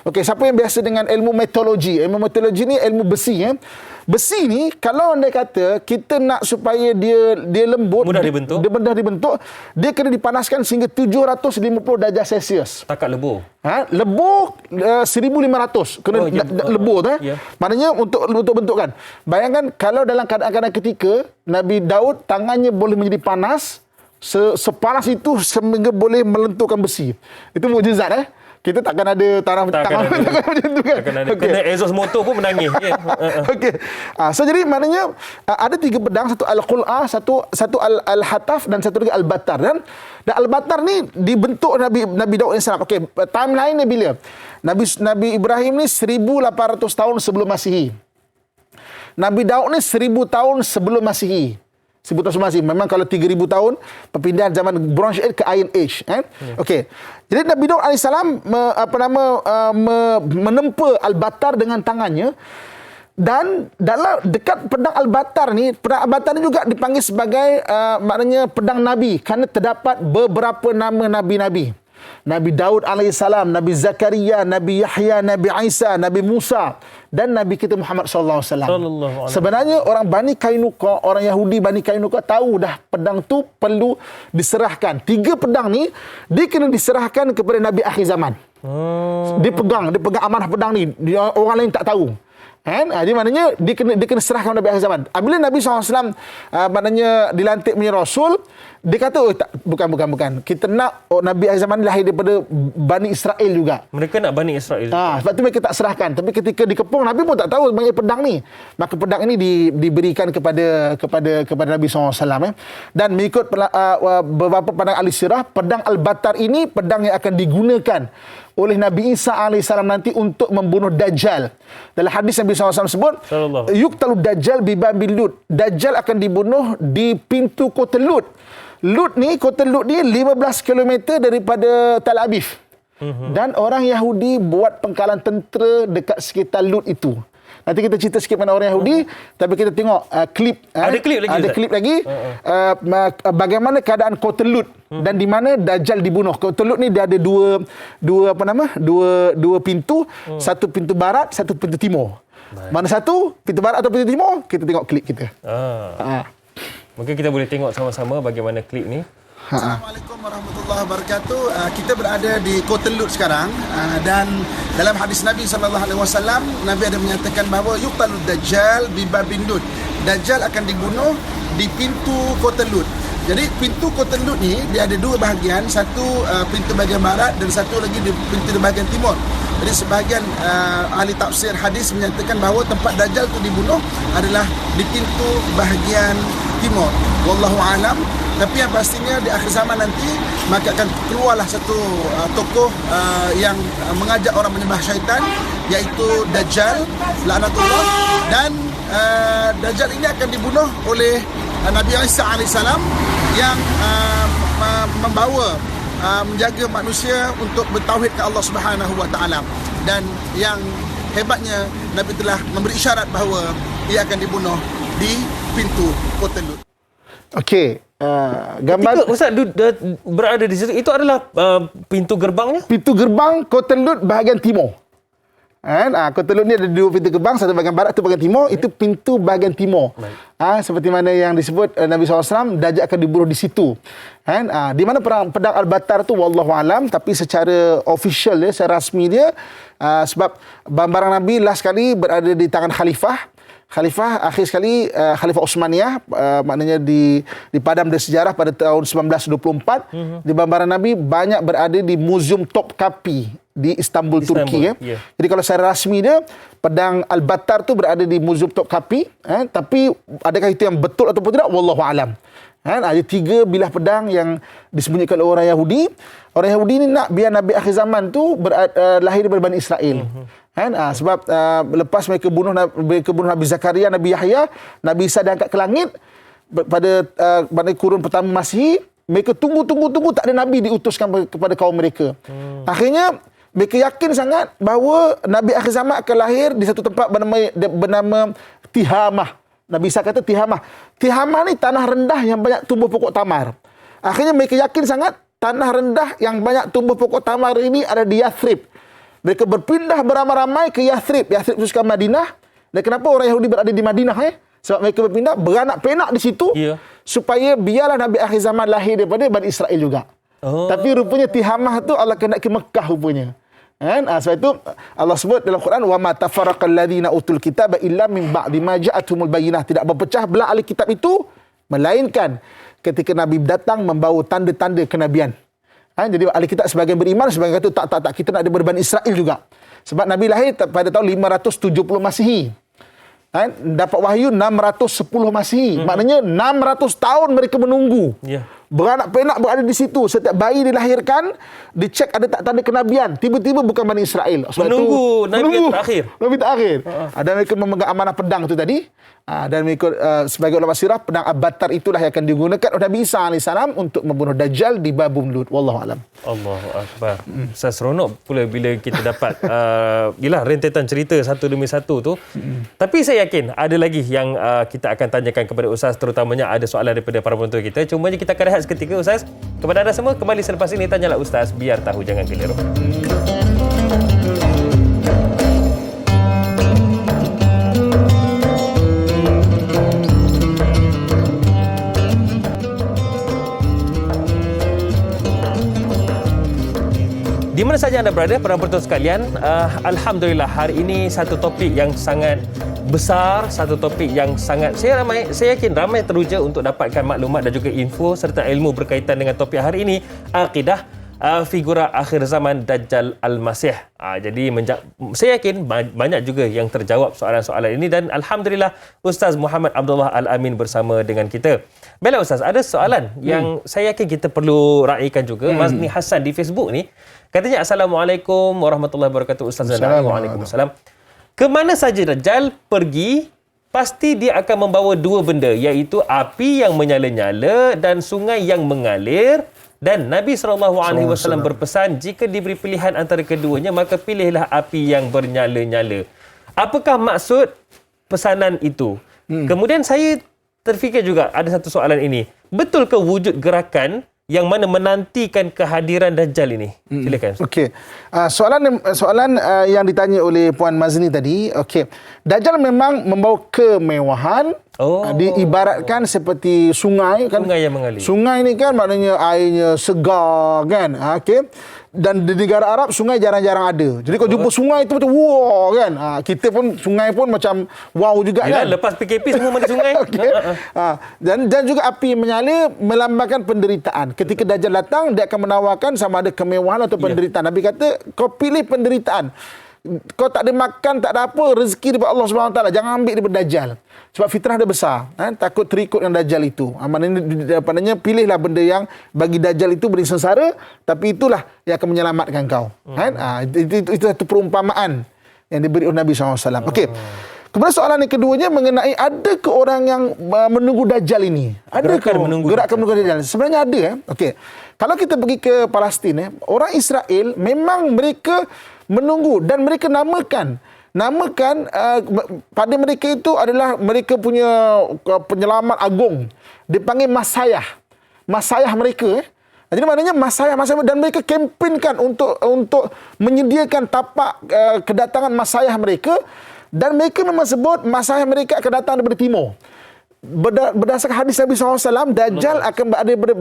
Okey, siapa yang biasa dengan ilmu metallurgi? Ilmu metallurgi ni ilmu besi ya. Besi ni kalau anda kata kita nak supaya dia lembut, mudah dibentuk, dia kena dipanaskan sehingga 750 darjah Celsius. Takat lebur. Lebur 1500 kena lebur tu Maknanya untuk bentukkan. Bayangkan kalau dalam keadaan ketika Nabi Daud tangannya boleh menjadi panas sepanas itu sehingga boleh melenturkan besi. Itu mukjizat kita takkan ada tangan macam tu kan. Takkan ada. Kena exhaust motor pun menangis. Okey. So jadi maknanya ada 3 pedang, satu Al-Qul'ah, satu Al-Hataf dan satu lagi Al-Battar. Dan Al-Battar ni dibentuk Nabi Daud AS. Okey, timeline ni bila? Nabi Ibrahim ni 1800 tahun sebelum Masihi. Nabi Daud ni 1000 tahun sebelum Masihi. 1000 tahun sebelum Masihi. Memang kalau 3000 tahun perpindahan zaman Bronze Age ke Iron Age, Okey. Jadi Nabi Daud AS menempa Al-Battar dengan tangannya, dan dalam dekat pedang Al-Battar ni juga dipanggil sebagai maknanya pedang Nabi, kerana terdapat beberapa nama Nabi-Nabi. Nabi Daud alaihissalam, Nabi Zakaria, Nabi Yahya, Nabi Isa, Nabi Musa dan Nabi kita Muhammad sallallahu alaihi wasallam. Sebenarnya orang Bani Kainuqa, orang Yahudi Bani Kainuqa tahu dah pedang tu perlu diserahkan. 3 pedang ni dia kena diserahkan kepada Nabi akhir zaman. Dia pegang amanah pedang ni. Orang lain tak tahu. Jadi maknanya dia kena serahkan Nabi akhir zaman. Bila Nabi SAW maknanya dilantik menjadi Rasul, dia kata, bukan. Kita nak Nabi akhir zaman lahir daripada Bani Israel juga. Mereka nak Bani Israel. Sebab tu mereka tak serahkan. Tapi ketika dikepung, Nabi pun tak tahu mengenai pedang ni. Maka pedang ini diberikan kepada Nabi SAW. Dan mengikut beberapa pandang ahli sirah, pedang Al-Battar ini pedang yang akan digunakan oleh Nabi Isa AS nanti untuk membunuh Dajjal. Dalam hadis Nabi SAW sebut, yuqtalu Dajjal bibabil Lut. Dajjal akan dibunuh di pintu kota Lut. Kota Lut ni 15 km daripada Tel Aviv. Dan orang Yahudi buat pengkalan tentera dekat sekitar Lut itu. Nanti kita cerita sikit mana orang Yahudi, tapi kita tengok klip. Ada klip lagi. Bagaimana keadaan kota Lut dan di mana Dajjal dibunuh. Kota Lut ni dia ada dua pintu, satu pintu barat, satu pintu timur. Mana satu? Pintu barat atau pintu timur? Kita tengok klip kita. Mungkin kita boleh tengok sama-sama bagaimana klip ni. Assalamualaikum warahmatullahi wabarakatuh. Kita berada di Kota Lut sekarang, dan dalam hadis Nabi SAW, Nabi ada menyatakan bahawa yuqtalud Dajjal bi babin Lut. Dajjal akan dibunuh di pintu Kota Lut. Jadi pintu Kota Lut ni dia ada 2 bahagian, satu pintu bahagian barat dan satu lagi di pintu di bahagian timur. Jadi sebahagian ahli tafsir hadis menyatakan bahawa tempat Dajjal tu dibunuh adalah di pintu bahagian timur. Wallahu alam. Tapi yang pastinya di akhir zaman nanti maka akan keluarlah satu tokoh yang mengajak orang menyembah syaitan, iaitu Dajjal laknatullah, dan Dajjal ini akan dibunuh oleh Nabi Isa AS yang membawa menjaga manusia untuk bertauhid ke Allah Subhanahu wa taala. Dan yang hebatnya Nabi telah memberi isyarat bahawa ia akan dibunuh di pintu Kota Lut. Okey. Gambar Ustaz berada di situ, itu adalah pintu gerbangnya? Pintu gerbang Kota Lut bahagian timur. Kota Lut ni ada 2 pintu gerbang, satu bahagian barat, satu bahagian timur. Itu pintu bahagian timur. Seperti mana yang disebut Nabi SAW, Dajjal akan dibunuh di situ. Di mana pedang Al-Battar tu wallahu alam, tapi secara official dia, secara rasmi dia, sebab barang Nabi last kali berada di tangan Khalifah akhir sekali Khalifah Utsmaniyah, maknanya dipadam dari sejarah pada tahun 1924. Di barang Nabi banyak berada di Museum Topkapi di Istanbul. Turki. Jadi kalau secara rasmi dia, pedang Al-Battar tu berada di Museum Topkapi, tapi adakah itu yang betul ataupun tidak, wallahu alam. Ada 3 bilah pedang yang disembunyikan oleh orang Yahudi. Orang Yahudi ni nak biar Nabi akhir zaman tu lahir daripada Bani Israel. Sebab lepas mereka bunuh Nabi Zakaria, Nabi Yahya, Nabi Isa diangkat ke langit pada kurun pertama Masihi, mereka tunggu tak ada Nabi diutuskan kepada kaum mereka. Akhirnya mereka yakin sangat bahawa Nabi akhir zaman akan lahir di satu tempat bernama Tihamah. Nabi Isa kata Tihamah. Tihamah ni tanah rendah yang banyak tumbuh pokok tamar. Akhirnya mereka yakin sangat tanah rendah yang banyak tumbuh pokok tamar ini ada di Yathrib. Mereka berpindah beramai-ramai ke Yathrib. Yathrib itu sekarang Madinah. Dan kenapa orang Yahudi berada di Madinah? Sebab mereka berpindah, beranak penak di situ, supaya biarlah Nabi akhir zaman lahir daripada Bani Israel juga. Tapi rupanya Tihamah tu Allah kena ke Mekah rupanya. Sebab itu Allah sebut dalam Quran, wa ma tafarraqal ladzina utul kitaba illa min ba'di ma ja'atumul bayyinah. Tidak berpecah belah ahli kitab itu melainkan ketika Nabi datang membawa tanda-tanda kenabian. Jadi ahli kitab sebagian beriman, sebagian kata tak, kita nak ada berbani Israel juga. Sebab Nabi lahir pada tahun 570 Masihi. Dapat wahyu 610 Masihi. Maknanya 600 tahun mereka menunggu. Beranak penak berada di situ. Setiap bayi dilahirkan, dicek ada tak tanda kenabian. Tiba-tiba bukan Bani Israel. Menunggu Nabi terakhir. Nabi terakhir. Dan mereka memegang amanah pedang itu tadi. Dan mengikut sebagai ulama sirah, pedang Abatar itulah yang akan digunakan oleh Nabi Isa AS untuk membunuh Dajjal di Babum Lut. Wallahualam. Allahu Akbar. Saya seronok pula bila kita dapat yelah rentetan cerita satu demi satu tu. Tapi saya yakin ada lagi yang kita akan tanyakan kepada Ustaz, terutamanya ada soalan daripada para penonton kita. Cuma kita akan rehat seketika Ustaz. Kepada anda semua, kembali selepas ini tanyalah Ustaz, biar tahu jangan keliru. Di mana saja anda berada, para penonton sekalian, alhamdulillah hari ini satu topik yang sangat besar, satu topik yang sangat saya yakin ramai teruja untuk dapatkan maklumat dan juga info serta ilmu berkaitan dengan topik hari ini, akidah figura akhir zaman Dajjal Al-Masih. Jadi saya yakin banyak juga yang terjawab soalan-soalan ini dan alhamdulillah Ustaz Muhammad Abdullah Al-Amin bersama dengan kita. Baiklah Ustaz, ada soalan yang saya yakin kita perlu raikan juga. Mazni Hassan di Facebook ni katanya, Assalamualaikum warahmatullahi wabarakatuh Ustaz. Waalaikumsalam. Ke mana saja Dajjal pergi, pasti dia akan membawa dua benda, iaitu api yang menyala-nyala dan sungai yang mengalir. Dan Nabi SAW berpesan, jika diberi pilihan antara keduanya, maka pilihlah api yang bernyala-nyala. Apakah maksud pesanan itu? Kemudian saya terfikir juga ada satu soalan ini. Betul ke wujud gerakan yang mana menantikan kehadiran Dajjal ini? Silakan. Okey. Soalan yang ditanya oleh Puan Mazni tadi, okey. Dajjal memang membawa kemewahan. Diibaratkan seperti sungai kan. Sungai yang mengalir. Sungai ni kan maknanya airnya segar kan. Okey. Dan di negara Arab sungai jarang-jarang ada. Jadi kau jumpa sungai itu macam wow kan. Kita pun sungai pun macam wow juga. Yalah, kan. Lepas PKP semua mandi sungai. Okay. Dan juga api menyala melambangkan penderitaan. Ketika Dajjal datang, dia akan menawarkan sama ada kemewahan atau penderitaan. Nabi kata, kau pilih penderitaan. Kau tak ada makan, tak ada apa, rezeki daripada Allah SWT. Jangan ambil daripada Dajjal. Sebab fitrah dia besar. Takut terikut dengan Dajjal itu. Maknanya pilihlah benda yang bagi Dajjal itu beri sengsara, tapi itulah yang akan menyelamatkan kau. Itu satu perumpamaan yang diberi oleh Nabi SAW. Okey. Kemudian soalan yang keduanya mengenai ada ke orang yang menunggu Dajjal ini? Ada ke gerakan menunggu Dajjal? Sebenarnya ada. Okey. Kalau kita pergi ke Palestin, orang Israel memang mereka menunggu dan mereka namakan pada mereka itu adalah mereka punya penyelamat agung, dipanggil Masayah mereka. Jadi maknanya Masayah dan mereka kempenkan untuk menyediakan tapak kedatangan Masayah mereka, dan mereka memang sebut Masayah mereka akan datang daripada timur. Berdasarkan hadis Nabi SAW, Dajjal akan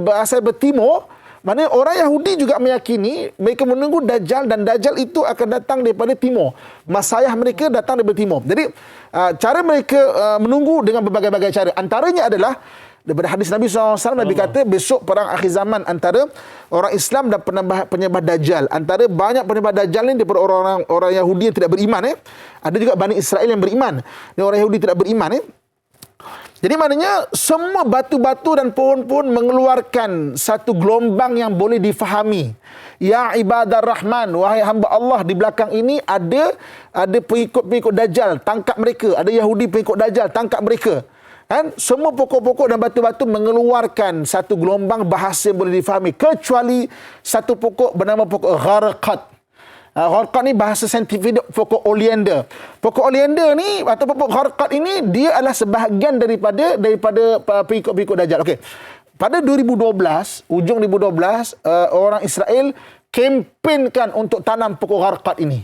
berasal dari timur. Maknanya orang Yahudi juga meyakini mereka menunggu Dajjal, dan Dajjal itu akan datang daripada timur. Masayah mereka datang daripada timur. Jadi cara mereka menunggu dengan berbagai-bagai cara. Antaranya adalah daripada hadis Nabi SAW, Nabi kata besok perang akhir zaman antara orang Islam dan penyembah Dajjal. Antara banyak penyembah Dajjal ni daripada orang Yahudi yang tidak beriman. Ada juga Bani Israel yang beriman. Dan orang Yahudi tidak beriman. Jadi maknanya semua batu-batu dan pohon-pohon mengeluarkan satu gelombang yang boleh difahami. Ya ibadar Rahman, wahai hamba Allah, di belakang ini ada pengikut-pengikut Dajjal, tangkap mereka. Ada Yahudi pengikut Dajjal, tangkap mereka. Kan? Semua pokok-pokok dan batu-batu mengeluarkan satu gelombang bahasa yang boleh difahami, kecuali satu pokok bernama pokok Gharqad. Gharqad ni bahasa saintifik pokok oleander. Pokok oleander ni atau pokok Gharqad ini dia adalah sebahagian daripada pengikut-pengikut Dajjal. Okey. Pada 2012, ujung 2012, orang Israel kempenkan untuk tanam pokok Gharqad ini.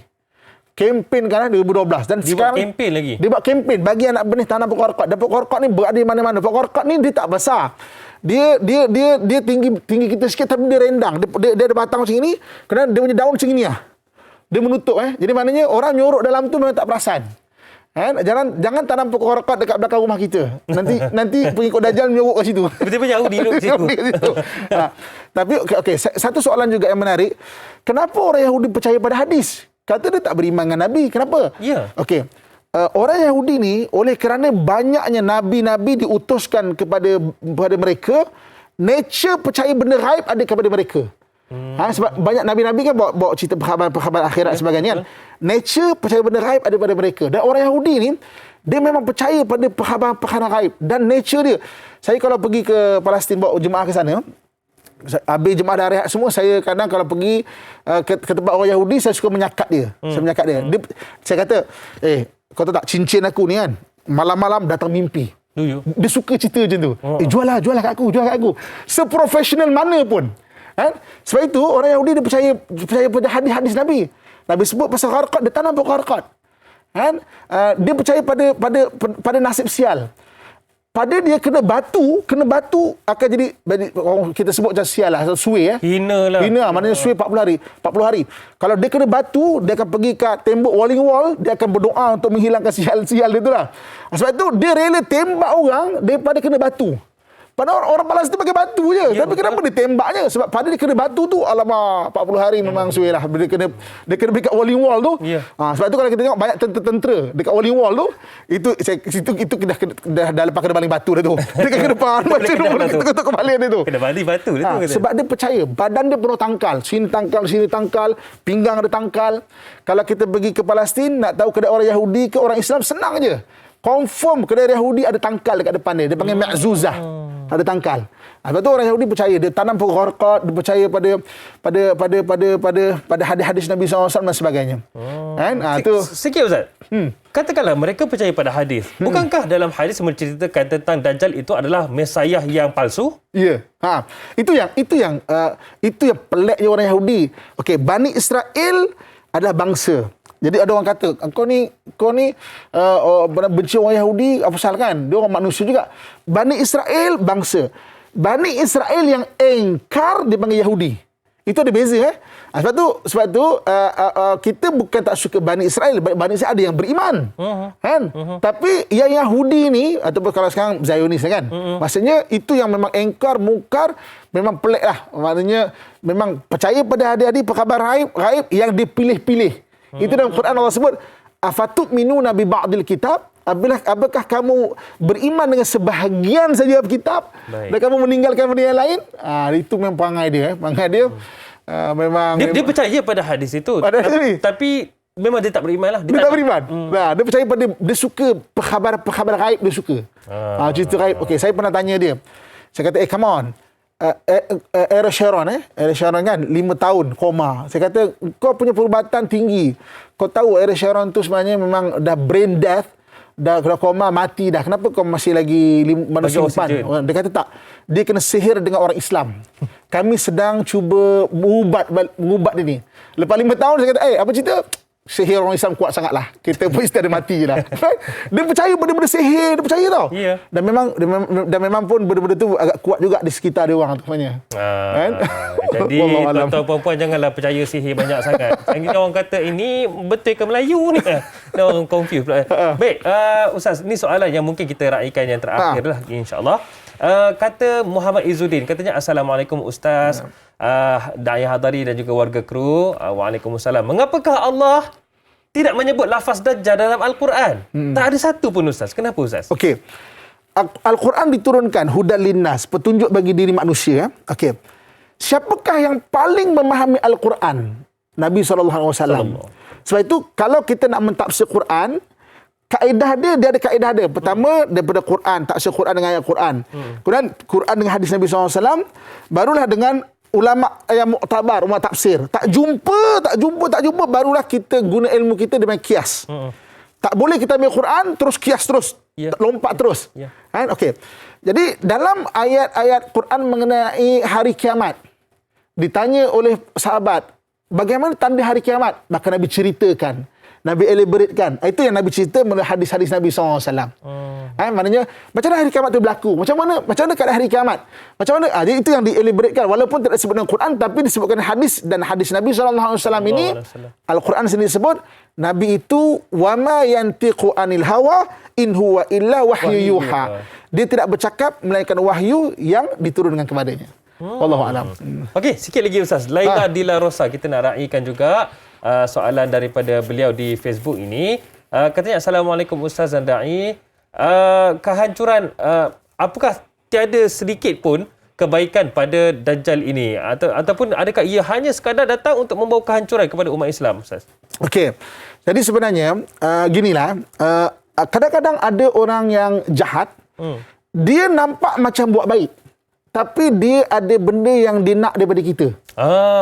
Kempen kan 2012 dan dia sekarang buat kempen lagi. Dia buat kempen bagi anak benih tanam pokok Gharqad. Dan pokok Gharqad ni berada di mana-mana. Pokok Gharqad ni dia tak besar. Dia tinggi kita sikit, tapi dia rendang. Dia ada batang macam ini, kerana dia punya daun macam ini lah. Dia menutup. Jadi maknanya orang nyorok dalam tu memang tak perasan. Jangan tanam pokok rokok dekat belakang rumah kita. Nanti pengikut Dajjal menyogok kat situ. Tiba-tiba jauh di situ. Tapi okey, satu soalan juga yang menarik. Kenapa orang Yahudi percaya pada hadis? Kata dia tak beriman dengan Nabi. Kenapa? Ya. Okey. Orang Yahudi ni oleh kerana banyaknya nabi-nabi diutuskan kepada mereka, nature percaya benda gaib ada kepada mereka. Sebab banyak nabi-nabi kan bawa cerita perkhabaran akhirat sebagainya kan. Nature percaya benda gaib ada pada mereka. Dan orang Yahudi ni dia memang percaya pada perkhabaran gaib dan nature dia. Saya kalau pergi ke Palestin bawa jemaah ke sana, habis jemaah dah rehat semua, saya kadang kalau pergi ke tempat orang Yahudi, saya suka menyakat dia. Saya menyakat dia. Saya kata, kau tahu tak cincin aku ni kan, malam-malam datang mimpi. Dia suka cerita macam tu. Jual lah kat aku. Seprofesional mana pun. Kan? Sebab itu orang Yahudi dia percaya pada hadis-hadis Nabi. Nabi sebut pasal gharqad, dia tanam pokok gharqad. Kan? Dia percaya pada nasib sial. Pada dia kena batu akan jadi, kita sebut macam sial lah, suai. Hina lah. Maknanya suai 40 hari. Kalau dia kena batu, dia akan pergi ke tembok walling wall, dia akan berdoa untuk menghilangkan sial-sial dia tu lah. Sebab itu dia rela tembak orang daripada kena batu. Padahal orang Palestin pakai batu je. Ya, tapi kenapa dia tembaknya? Sebab pada dia kena batu tu, alamak, 40 hari memang suai lah. Dia kena pergi kat walling wall tu. Ya. Sebab tu kalau kita tengok banyak tentera dekat walling wall tu, itu dah lepas kena baling batu dah tu. Dia ke depan, macam tu, ketuk kepala dia tu. Kena baling batu dia tu. Sebab dia percaya, badan dia penuh tangkal. Sini tangkal, pinggang ada tangkal. Kalau kita pergi ke Palestin, nak tahu kedai orang Yahudi ke orang Islam, senang je. Confirm kedai Yahudi ada tangkal dekat depan dia. Dia panggil ma'zuzah. Ada tangkal. Sebab tu orang Yahudi percaya dia tanam pokok gharqad, dia percaya pada hadis-hadis Nabi SAW dan sebagainya. Kan? Tu sikit Ustaz. Katakanlah mereka percaya pada hadis. Bukankah dalam hadis menceritakan tentang Dajjal itu adalah Mesiah yang palsu? Ya. Itu yang peliknya orang Yahudi. Okey, Bani Israel adalah bangsa. Jadi ada orang kata, kau ni benci orang Yahudi, apa pasal kan? Dia orang manusia juga. Bani Israel bangsa. Bani Israel yang engkar dipanggil Yahudi. Itu ada beza. Sebab tu kita bukan tak suka Bani Israel. Bani Israel ada yang beriman. Kan? Tapi yang Yahudi ni, ataupun kalau sekarang Zionis kan? Maksudnya itu yang memang engkar, mungkar, memang pelik lah. Maknanya memang percaya pada hadis-hadis perkhabaran gaib yang dipilih-pilih. Itu dalam Quran Allah sebut, afatu'minuna bi ba'dil kitab? Apakah kamu beriman dengan sebahagian saja kitab dan kamu meninggalkan benda yang lain? Itu memang perangai dia. Memang dia percaya pada hadis itu. Tapi memang dia tak beriman lah. Dia tak beriman. Dia percaya pada, dia suka perkhabaran gaib, dia suka. Cerita gaib. Okey, saya pernah tanya dia. Saya kata, come on. Ariel Sharon kan 5 tahun koma. Saya kata kau punya perubatan tinggi. Kau tahu Ariel Sharon tu sebenarnya memang dah brain death, dah koma, mati dah. Kenapa kau masih lagi manusia simpan? Dia kata tak. Dia kena sihir dengan orang Islam. Kami sedang cuba mengubat dia ni. Lepas 5 tahun saya kata, apa cerita? Sihir orang Islam kuat sangatlah. Kita pun mesti ada mati je lah. Dia percaya benda-benda sihir, dia percaya tau. Yeah. Dan memang pun benda-benda tu agak kuat juga di sekitar dia orang tu sebenarnya. Jadi tuan-tuan puan-puan janganlah percaya sihir banyak sangat. Yang orang kata ini betul ke Melayu ni? Dia orang confuse pula. Baik, Ustaz, ni soalan yang mungkin kita raikan yang terakhir lah, insya-Allah. Kata Muhammad Izzuddin, katanya Assalamualaikum Ustaz, Da'i Hadari dan juga warga kru. Waalaikumsalam. Mengapakah Allah tidak menyebut lafaz Dajjal dalam Al-Quran? Tak ada satu pun Ustaz. Kenapa Ustaz? Okey. Al-Quran diturunkan hudal linnas, petunjuk bagi diri manusia. Okey. Siapakah yang paling memahami Al-Quran? Nabi SAW. Sebab itu kalau kita nak mentafsir Quran, kaedah dia ada kaedah dia. Pertama daripada Quran, tafsir Quran dengan ayat Quran. Kemudian Quran dengan hadis Nabi SAW, barulah dengan ulama yang muktabar, ulama tafsir. Tak jumpa, barulah kita guna ilmu kita dengan kias. Tak boleh kita ambil Quran terus kias terus, lompat terus. Kan? Okey. Jadi dalam ayat-ayat Quran mengenai hari kiamat, ditanya oleh sahabat, bagaimana tanda hari kiamat? Maka Nabi ceritakan Nabi elaboratekan. Itu yang Nabi cerita melalui hadis-hadis Nabi SAW. Maknanya, macam mana hari kiamat itu berlaku? Macam mana keadaan hari kiamat? Macam mana? Jadi itu yang dielaboratekan. Walaupun tidak disebut dalam Quran, tapi disebutkan hadis. Dan hadis Nabi SAW ini, Al-Quran sendiri sebut, Nabi itu, وَمَا يَنْتِقُ عَنِ الْهَوَىٰ إِنْ هُوَ إِلَّا وَحْيُ يُوحَىٰ. Dia tidak bercakap melainkan wahyu yang diturunkan kepadanya. Wallahu a'lam. Okey, sikit lagi Ustaz. Laila Dila Rosa, kita nak raikan juga soalan daripada beliau di Facebook ini. Katanya, Assalamualaikum Ustaz dan Da'i. Kehancuran, apakah tiada sedikit pun kebaikan pada Dajjal ini? Ataupun adakah ia hanya sekadar datang untuk membawa kehancuran kepada umat Islam, Ustaz? Okey. Jadi sebenarnya, ginilah. Kadang-kadang ada orang yang jahat. Dia nampak macam buat baik. Tapi dia ada benda yang dia nak daripada kita.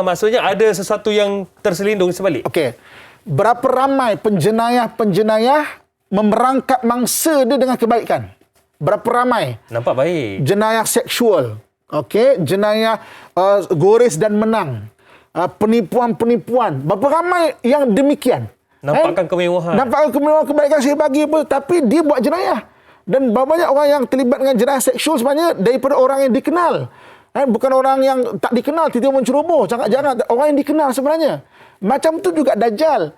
Maksudnya ada sesuatu yang terselindung sebalik. Okey. Berapa ramai penjenayah memerangkap mangsa dia dengan kebaikan? Berapa ramai? Nampak baik. Jenayah seksual. Okey, jenayah gores dan menang. Penipuan-penipuan. Berapa ramai yang demikian? Nampakkan kemewahan. Nampakkan kemewahan, kebaikan saya bagi apa, tapi dia buat jenayah. Dan banyak orang yang terlibat dengan jenayah seksual sebenarnya daripada orang yang dikenal. Bukan orang yang tak dikenal, tiba-tiba menceroboh. Jangan orang yang dikenal sebenarnya. Macam tu juga Dajjal.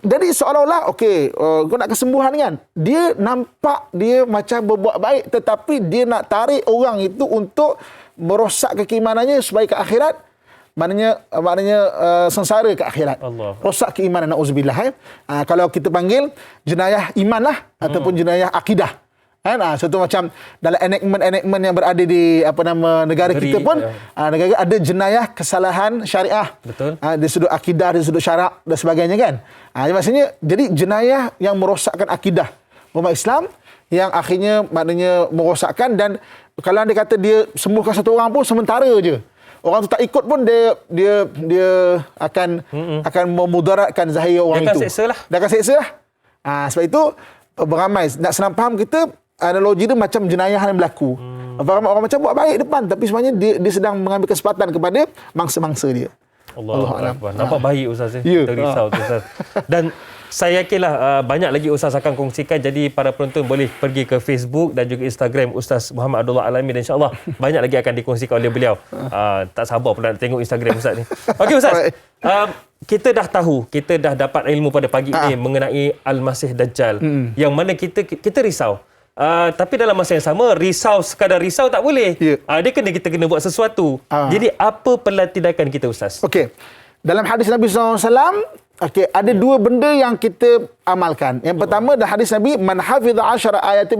Jadi seolah-olah, okey, kau nak kesembuhan kan? Dia nampak dia macam berbuat baik, tetapi dia nak tarik orang itu untuk merosak keimanannya supaya ke akhirat. Maknanya sengsara ke akhirat. Allah. Rosak keimanan, na'udzubillah. Kalau kita panggil jenayah iman lah, ataupun jenayah akidah. Contoh macam dalam enactment yang berada di negara kita pun, negara ada jenayah kesalahan syariah. Betul. Dari sudut akidah, dari sudut syarak dan sebagainya kan. Maksudnya jadi jenayah yang merosakkan akidah umat Islam, yang akhirnya maknanya merosakkan. Dan kalau dia kata dia sembuhkan satu orang pun sementara je. Orang tu tak ikut pun dia akan memudaratkan zahir orang itu. Dia akan seksa lah. Sebab itu beramai nak senang faham kita, analogi dia macam jenayah yang berlaku. Orang macam buat baik depan, tapi sebenarnya dia sedang mengambil kesempatan kepada mangsa-mangsa dia. Allah Akbar. Nampak baik Ustaz. Kita risau tu Ustaz. Dan saya yakinlah banyak lagi Ustaz akan kongsikan. Jadi para penonton boleh pergi ke Facebook dan juga Instagram Ustaz Muhammad Abdullah Al-Amin, dan insyaAllah banyak lagi akan dikongsikan oleh beliau. Tak sabar pula nak tengok Instagram Ustaz ni. Okey Ustaz, kita dah tahu, kita dah dapat ilmu pada pagi ini mengenai Al-Masih Dajjal, yang mana kita risau. Tapi dalam masa yang sama, sekadar risau tak boleh. Kita kena buat sesuatu. Jadi apa tindakan kita Ustaz? Okey. Dalam hadis Nabi SAW, ada dua benda yang kita amalkan. Yang pertama, dalam hadis Nabi, man hafidha 10 ayatin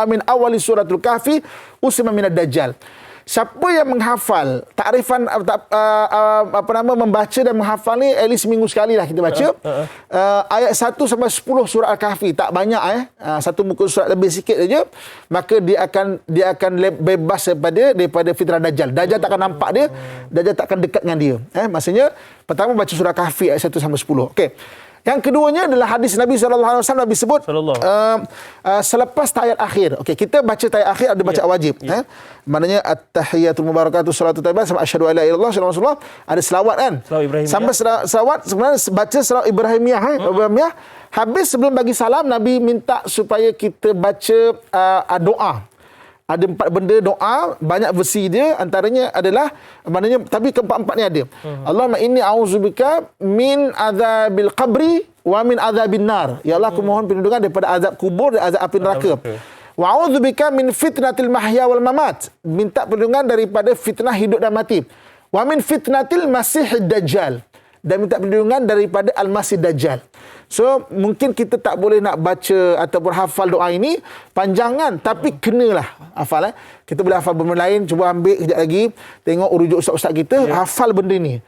min awali suratul kahfi usima minad dajjal. Siapa yang menghafal takrifan membaca dan menghafal ni at least seminggu sekali lah kita baca. Ayat 1 sampai 10 surah Al-Kahfi, tak banyak satu muka surat lebih sikit saja, maka dia akan bebas daripada fitnah Dajjal. Dajjal tak akan nampak dia, Dajjal tak akan dekat dengan dia. Maksudnya pertama baca surah Kahfi ayat 1 sampai 10. Okey. Yang keduanya adalah hadis Nabi SAW. Nabi sebut selepas tahiyat akhir. Okey, kita baca tahiyat akhir ada baca wajib. Maknanya at-tahiyatul mubarakatuh salatu thayyibah sama asyhadu alla ilaha illallah sallallahu alaihi wasallam, ada selawat kan? Sampai selawat sebenarnya baca selawat Ibrahimiyah. Ibrahimiyah. Habis sebelum bagi salam, Nabi minta supaya kita baca doa. Ada 4 benda doa, banyak versi dia, antaranya adalah maknanya, tapi keempat-empatnya ada. Allahumma inni a'udzubika min adzabil qabri wa min adzabin nar. Ya Allah, aku mohon perlindungan daripada azab kubur dan azab api neraka. Wa a'udzubika min fitnatil mahya wal mamat. Minta perlindungan daripada fitnah hidup dan mati. Wa min fitnatil masihid dajjal. Dan minta perlindungan daripada al-masih dajjal. So, mungkin kita tak boleh nak baca ataupun hafal doa ini panjangan, tapi kenalah hafal. Kita boleh hafal benda lain, cuba ambil kejap lagi, tengok rujuk ustaz-ustaz kita, hafal benda ni.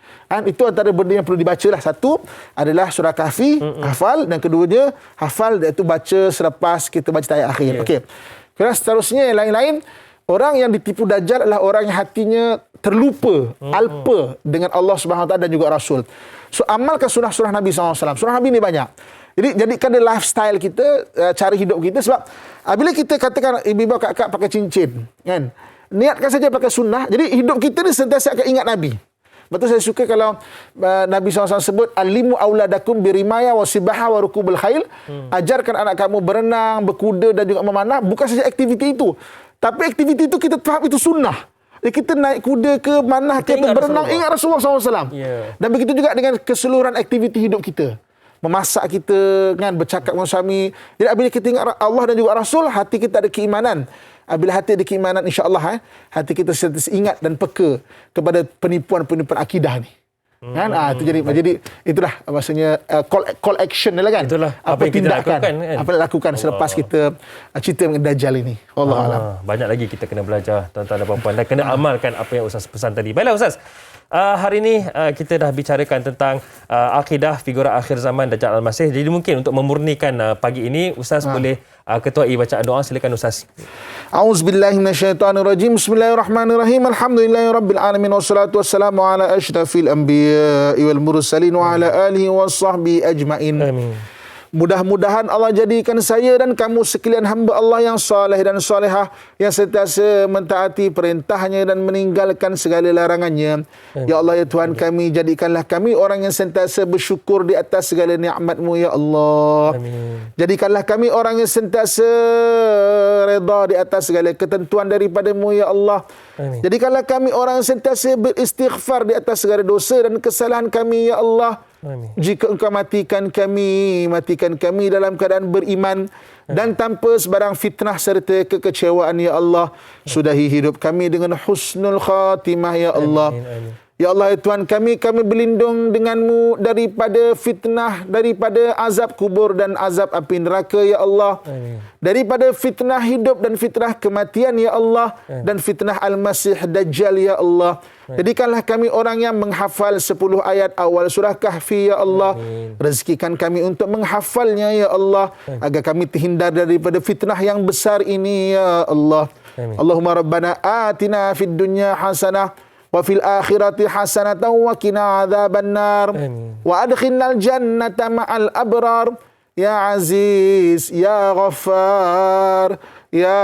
Itu antara benda yang perlu dibaca lah. Satu adalah surah Kahfi, hafal, dan keduanya hafal, iaitu baca selepas kita baca ayat akhir. Okey. Kemudian seterusnya yang lain-lain, orang yang ditipu Dajjal adalah orang yang hatinya terlupa, alpa dengan Allah Subhanahu Wa Taala dan juga Rasul. So, amalkan surah-surah Nabi SAW. Surah Nabi ni banyak. Jadi, jadikan dia lifestyle kita, cara hidup kita. Sebab, bila kita katakan ibu-ibu kakak pakai cincin, kan? Niatkan saja pakai sunnah. Jadi, hidup kita ni sentiasa akan ingat Nabi. Betul, saya suka kalau Nabi SAW sebut alimu auladakum birimaya wasibaha wa rukubul khail. Ajarkan anak kamu berenang, berkuda dan juga memanah. Bukan saja aktiviti itu, tapi aktiviti itu kita faham itu sunnah. Kita naik kuda ke manah ke berenang, ingat Rasulullah SAW. Dan begitu juga dengan keseluruhan aktiviti hidup kita. Memasak kita, kan, bercakap dengan suami. Jadi bila kita ingat Allah dan juga Rasul, hati kita ada keimanan. Bila hati ada keimanan, insya-Allah hati kita sentiasa ingat dan peka kepada penipuan-penipuan akidah ni. Kan? Itu jadi itulah maksudnya call action ni lah, kan. Itulah apa yang kita lakukan, kan? Apa yang lakukan selepas kita cerita mengenai Dajjal ini. Wallahu alam. Banyak lagi kita kena belajar, tuan-tuan dan puan-puan, dan kena amalkan apa yang Ustaz pesan tadi. Baiklah Ustaz. Hari ini kita dah bicarakan tentang akidah figura akhir zaman Dajjal Al-Masih. Jadi mungkin untuk memurnikan pagi ini, Ustaz boleh ketuai bacaan doa. Silakan Ustaz. A'udzubillahi minasyaitonirrajim. Bismillahirrahmanirrahim. Alhamdulillahirabbil alamin wassalatu wassalamu ala asyrafil anbiya'i wal mursalin wa ala alihi washabbihi ajmain. Amin. Mudah-mudahan Allah jadikan saya dan kamu sekalian hamba Allah yang saleh dan salehah, yang sentiasa mentaati perintahnya dan meninggalkan segala larangannya. Ya Allah, ya Tuhan kami, jadikanlah kami orang yang sentiasa bersyukur di atas segala nikmat-Mu, ya Allah. Amin. Jadikanlah kami orang yang sentiasa redha di atas segala ketentuan daripada-Mu, ya Allah. Amin. Jadikanlah kami orang yang sentiasa beristighfar di atas segala dosa dan kesalahan kami, ya Allah. Amin. Jika Engkau matikan kami dalam keadaan beriman dan tanpa sebarang fitnah serta kekecewaan, ya Allah. Sudahi hidup kami dengan husnul khatimah, ya Allah. Amin. Ya Allah, ya Tuhan kami berlindung dengan-Mu daripada fitnah, daripada azab kubur dan azab api neraka, ya Allah. Amin. Daripada fitnah hidup dan fitnah kematian, ya Allah. Amin. Dan fitnah Al-Masih Dajjal, ya Allah. Jadikanlah kami orang yang menghafal 10 ayat awal surah Kahfi, ya Allah. Amin. Rezekikan kami untuk menghafalnya, ya Allah. Amin. Agar kami terhindar daripada fitnah yang besar ini, ya Allah. Amin. Allahumma rabbana atina fid dunya hasanah wa fil akhirati hasanatan wa qina adzabannar. Wa adkhilnal jannata ma'al abrar. Ya Aziz, Ya Ghaffar, Ya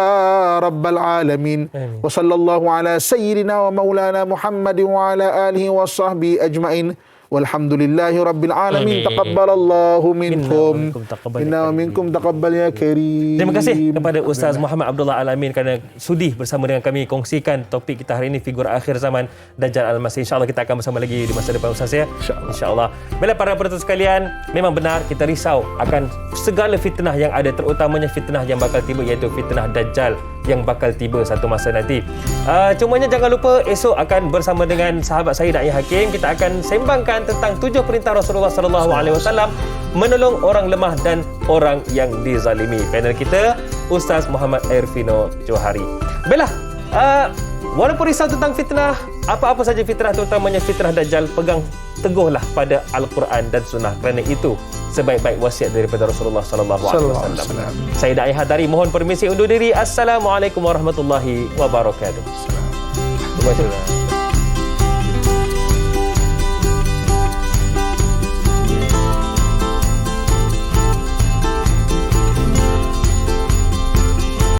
Rabbal Alamin. Wa sallallahu ala sayyidina wa maulana Muhammadin wa ala alihi wa sahbihi ajma'in. Walhamdulillahi Rabbil Alamin. Taqabbalallahu minkum. Inna minkum taqabbal ya karim. Terima kasih kepada Ustaz Muhammad Abdullah Al-Amin kerana sudi bersama dengan kami kongsikan topik kita hari ini, figura akhir zaman Dajjal Al-Masih. InsyaAllah kita akan bersama lagi di masa depan Ustaz, ya. InsyaAllah. Bila para penonton sekalian, memang benar kita risau akan segala fitnah yang ada, terutamanya fitnah yang bakal tiba, iaitu fitnah Dajjal yang bakal tiba satu masa nanti. Cumanya jangan lupa esok akan bersama dengan sahabat saya Da'i Hakim, kita akan sembangkan tentang 7 perintah Rasulullah SAW menolong orang lemah dan orang yang dizalimi. Panel kita Ustaz Muhammad Airfino Johari. Baiklah, walaupun risau tentang fitnah, apa-apa saja fitnah, terutamanya fitnah Dajjal, pegang teguhlah pada Al-Quran dan Sunnah, kerana itu sebaik-baik wasiat daripada Rasulullah SAW. Saya Da'i Hadari mohon permisi undur diri. Assalamualaikum warahmatullahi wabarakatuh. Terima kasih.